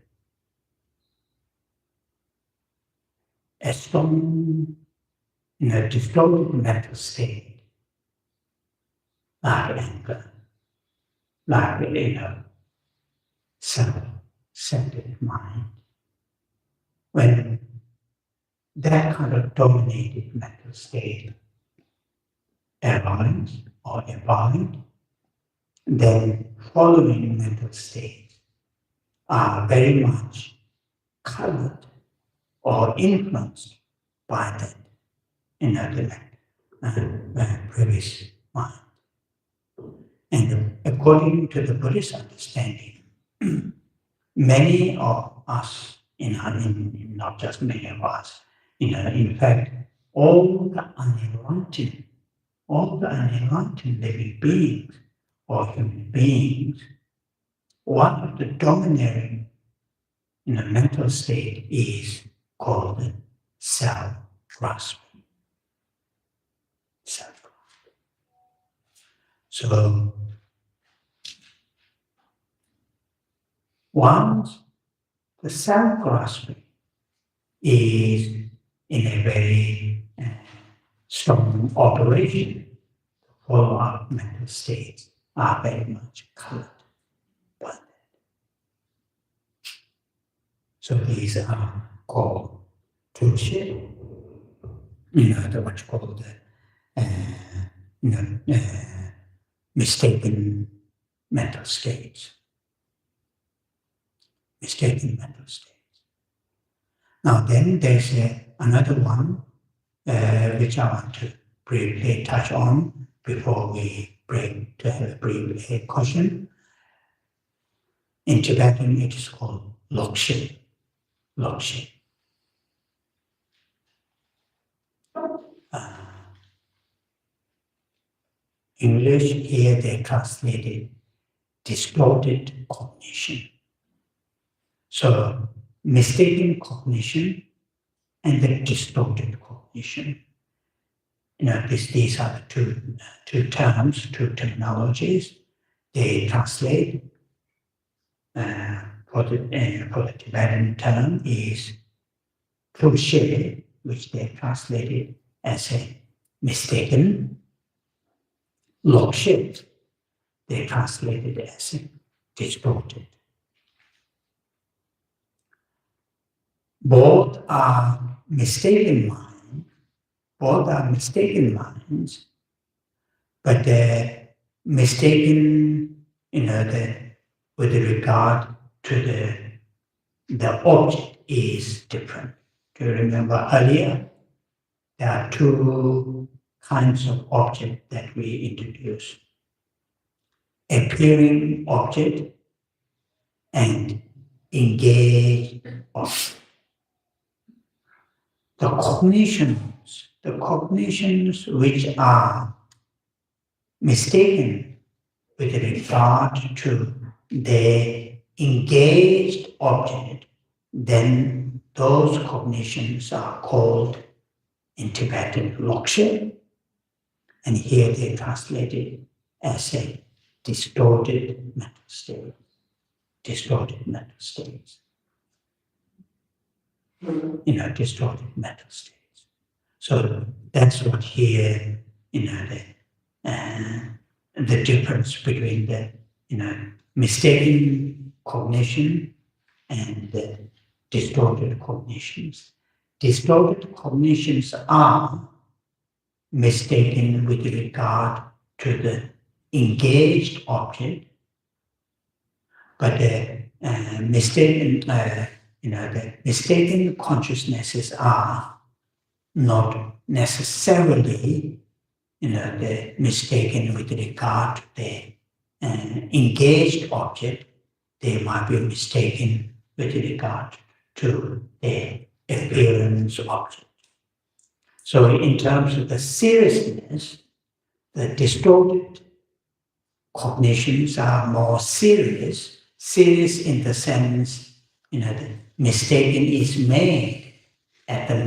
a strong, distorted mental state, like anger, like self-centered mind. When that kind of dominated mental state arises or abides, then following mental states are very much colored or influenced by that previous mind. And according to the Buddhist understanding, many of us, not just many of us, in fact, all the unenlightened living beings or human beings, one of the dominating mental state is called self-grasping. So once the self-grasping is in a very strong operation, the follow-up mental states are very much colored by that. So these are called Geshe, what's called mistaken mental states. Mistaken mental states. Now then there's another one which I want to briefly touch on before we break to have a brief question. In Tibetan it is called Lokshe. English here they translated distorted cognition. So mistaken cognition and the distorted cognition. These are the two terms, two terminologies. They translate for the Tibetan term is Khensur, which they translated as a mistaken. Lokshe, they translated as a distorted. Both are mistaken minds, but they're mistaken, with regard to the object is different. Do you remember earlier? There are two kinds of object that we introduce. Appearing object and engaged object. The cognitions which are mistaken with regard to the engaged object, then those cognitions are called in Tibetan Lokshe, and here they translate it as a distorted mental state. Distorted mental states. Distorted mental states. So that's what here, the difference between the, mistaken cognition and the distorted cognitions. Distorted cognitions are mistaken with regard to the engaged object, but the mistaken consciousnesses are not necessarily, the mistaken with regard to the engaged object. They might be mistaken with regard to the appearance object. So in terms of the seriousness, the distorted cognitions are more serious in the sense, the mistaken is made at the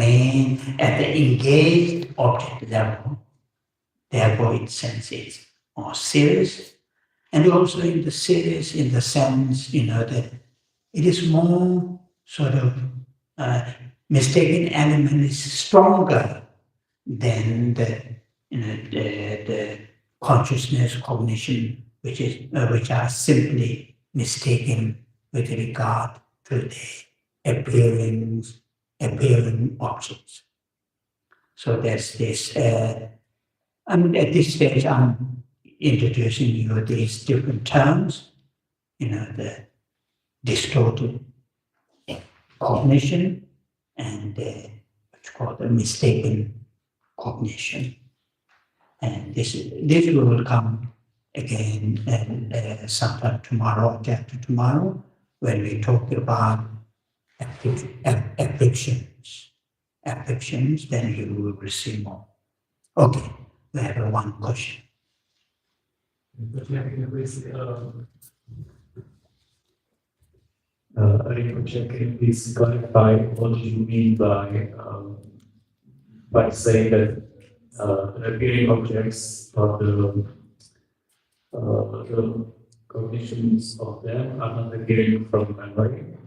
engaged object level. Therefore, in sense, it's more serious. And also in the serious in the sense, that it is more sort of mistaken element is stronger than the consciousness cognition, which are simply mistaken with regard to the appearing objects. So there's this. At this stage, I'm introducing you these different terms. The distorted cognition and what's called the mistaken cognition. And this will come again sometime tomorrow, day after tomorrow, when we talk about afflictions. Afflictions, then you will receive more. Okay, we have one question. Rinpoche, can you please clarify what you mean by saying that appearing objects or the cognitions of them are not appearing from memory?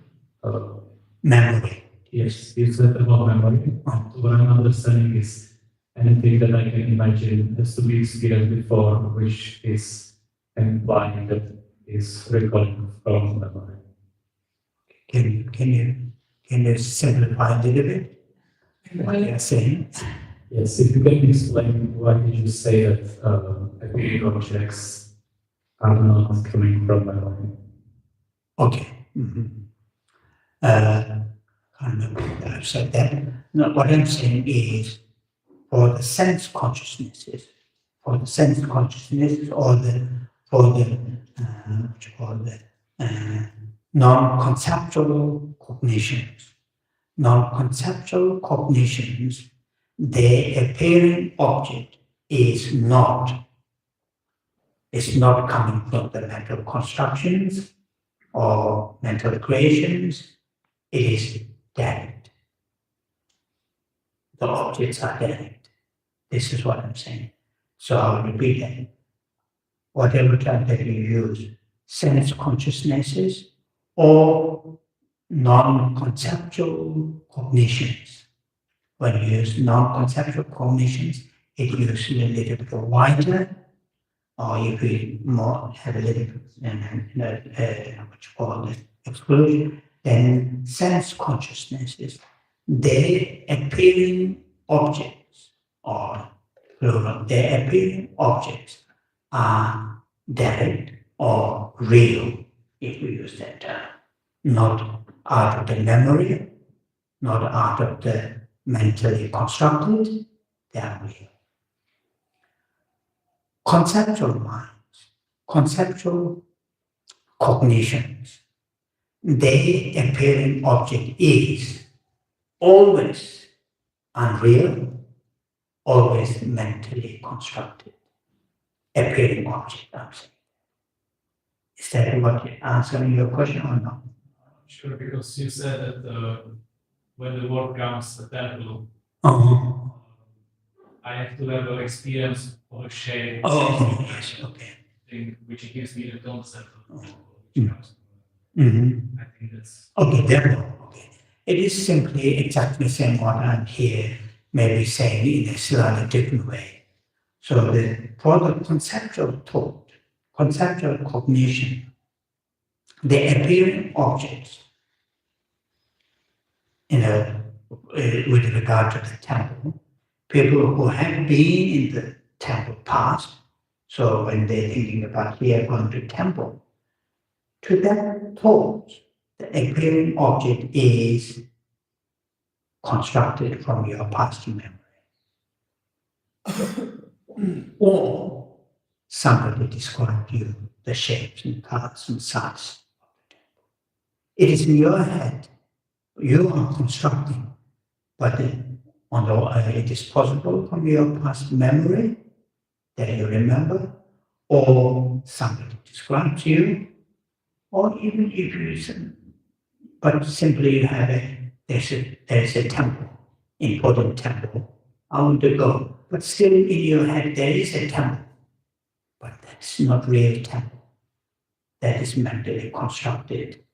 Memory. Yes, you said about memory. What I'm understanding is anything that I can imagine has to be experienced before, which is implying that is recalling from memory. Can you simplify a little bit what you're saying? Yes, if you can explain why did you say that appearing objects are not coming from memory? Okay. I can't remember that I've said that. No, what I'm saying is for the sense consciousnesses, or the non-conceptual cognitions. Non-conceptual cognitions, their appearing object is not coming from the mental constructions or mental creations. It is direct. The objects are direct. This is what I'm saying. So I'll repeat that. Whatever term that you use, sense consciousnesses or non-conceptual cognitions. When you use non-conceptual cognitions, it uses a little bit wider, or if you more have a little bit, what you call it, exclusion, then sense consciousnesses, their appearing objects, or plural, their appearing objects are direct or real, if we use that term, not out of the memory, not out of the mentally constructed, they are real. Conceptual minds, conceptual cognitions, their appearing object is always unreal, always mentally constructed. Appearing object, I'm saying. Is that what answering your question or not? Sure, because you said that when the word comes a temple, I have to have an experience of a shape. Oh, yes, okay. Thing which gives me the concept of Mm-hmm. I think that's okay. Therefore, okay. It is simply exactly the same what I'm here, maybe saying in a slightly different way. So for the conceptual thought, conceptual cognition, the appearing objects, with regard to the temple, people who have been in the temple past, so when they're thinking about we are going to temple, to that thought, the appearing object is constructed from your past memory. Or somebody described you the shapes and colors and size of the temple. It is in your head. You are constructing, but it is possible from your past memory that you remember, or somebody describes you, or even if you, but simply you have there's a temple, important temple. I want to go, but still in your head there is a temple, but that's not real temple. That is mentally constructed.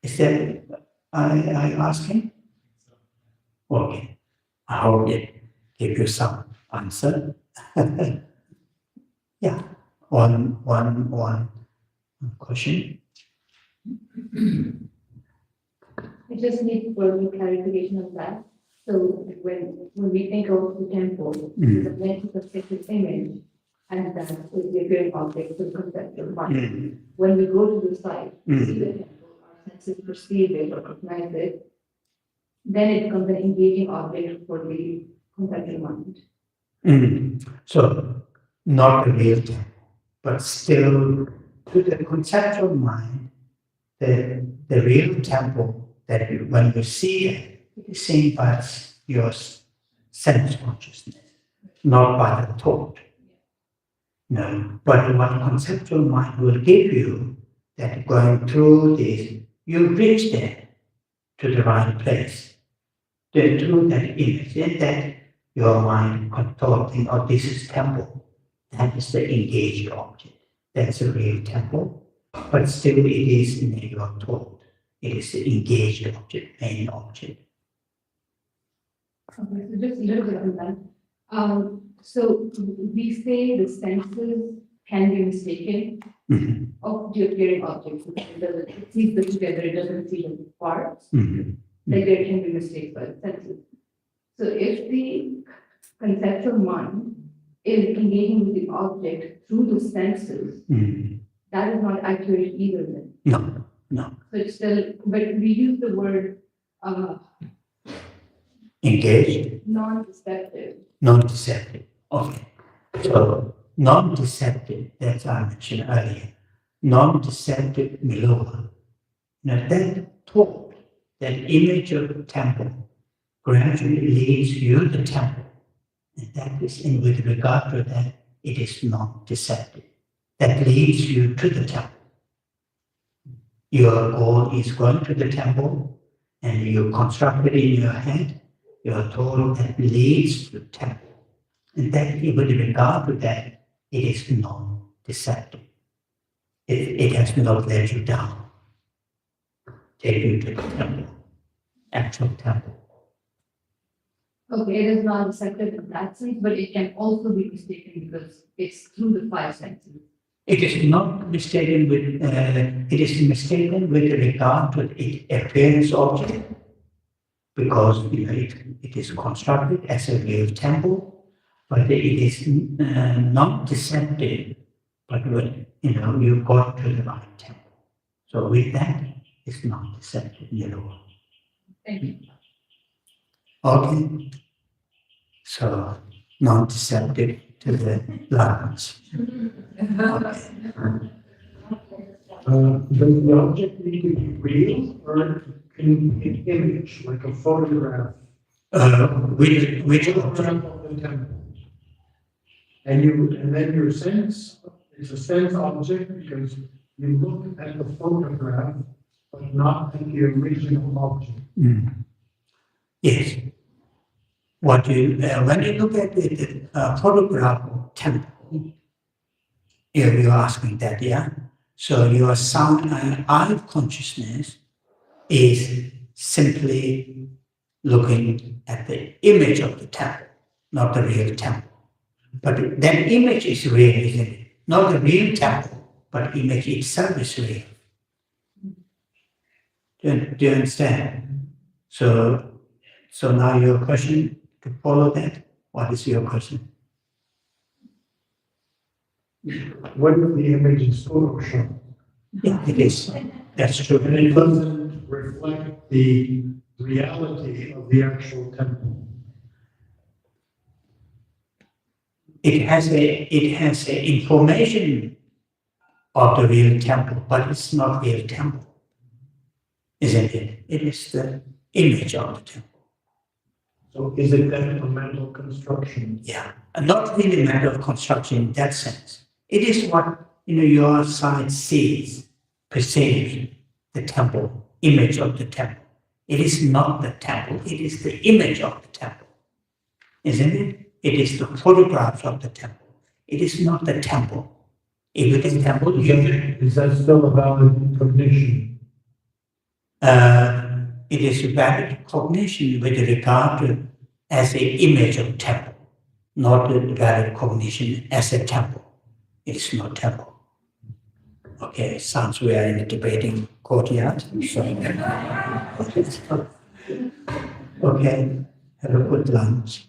Is that I asking? Okay, I hope it give you some answer. Yeah, one question. I just need further clarification on that. So when we think of the temple, the mental perspective image, and that is the appearing object, the conceptual mind. When we go to the site, see the temple, our senses perceive it or recognize it, then it becomes an engaging object for the conceptual mind. So not the real temple, but still to the conceptual mind, the real temple that when you see it is seen by your sense consciousness, not by the thought. No, but what conceptual mind will give you, that going through this, you reach there to the right place. Then through that image, then that your mind thought, oh, this is temple. That is the engaged object. That's a real temple. But still it is in your thought. It is the engaged object, main object. Okay, so just a little bit on that. So we say the senses can be mistaken of the appearing objects. It sees them together, it doesn't see them apart. Like there can be mistakes by the senses. So if the conceptual mind is engaging with the object through the senses, that is not accurate either then. No. So it's still, but we use the word Engaged? non-deceptive. Non-deceptive. Okay. So non-deceptive, that's what I mentioned earlier. Non-deceptive miloha Now that thought, that image of the temple, gradually leads you to the temple. And that is, and with regard to that, it is not deceptive. That leads you to the temple. Your goal is going to the temple, and you construct it in your head, your thought that leads to the temple. And that, with regard to that, it is not deceptive. It has not let you down. Take you to the temple, actual temple. Okay, it is not deceptive in that sense, but it can also be mistaken because it's through the five senses. It is not mistaken with, it is mistaken with regard to the appearance object, because it is constructed as a real temple, but it is not deceptive, but when you got to the right temple. So with that, it's not deceptive at all. Thank you. Okay. So non-deceptive to the lungs. Does the object need to be real or can it image, like a photograph? Which Photograph of the temple. And then your sense, it's a sense object because you look at the photograph, but not at the original object. Yes. When you look at the photograph of temple, you're asking that, yeah? So your sound eye consciousness is simply looking at the image of the temple, not the real temple. But that image is real, isn't it? Not the real temple, but image itself is real. Do you understand? So now your question, to follow that, what is your question? What if the image is Photoshop? Yeah, it is. That's true. And it doesn't reflect the reality of the actual temple. It has a information of the real temple, but it's not real temple, isn't it? It is the image of the temple. So is it then a mental construction? Yeah, and not really a matter of construction in that sense. It is what your side sees, perceives the temple, image of the temple. It is not the temple, it is the image of the temple, isn't it? It is the photograph of the temple. It is not the temple. If it is temple, Is that still a valid cognition? it is valid cognition with regard to as an image of temple, not a valid cognition as a temple. It is not temple. Okay, sounds we are in a debating courtyard. So. Okay, have a good lunch.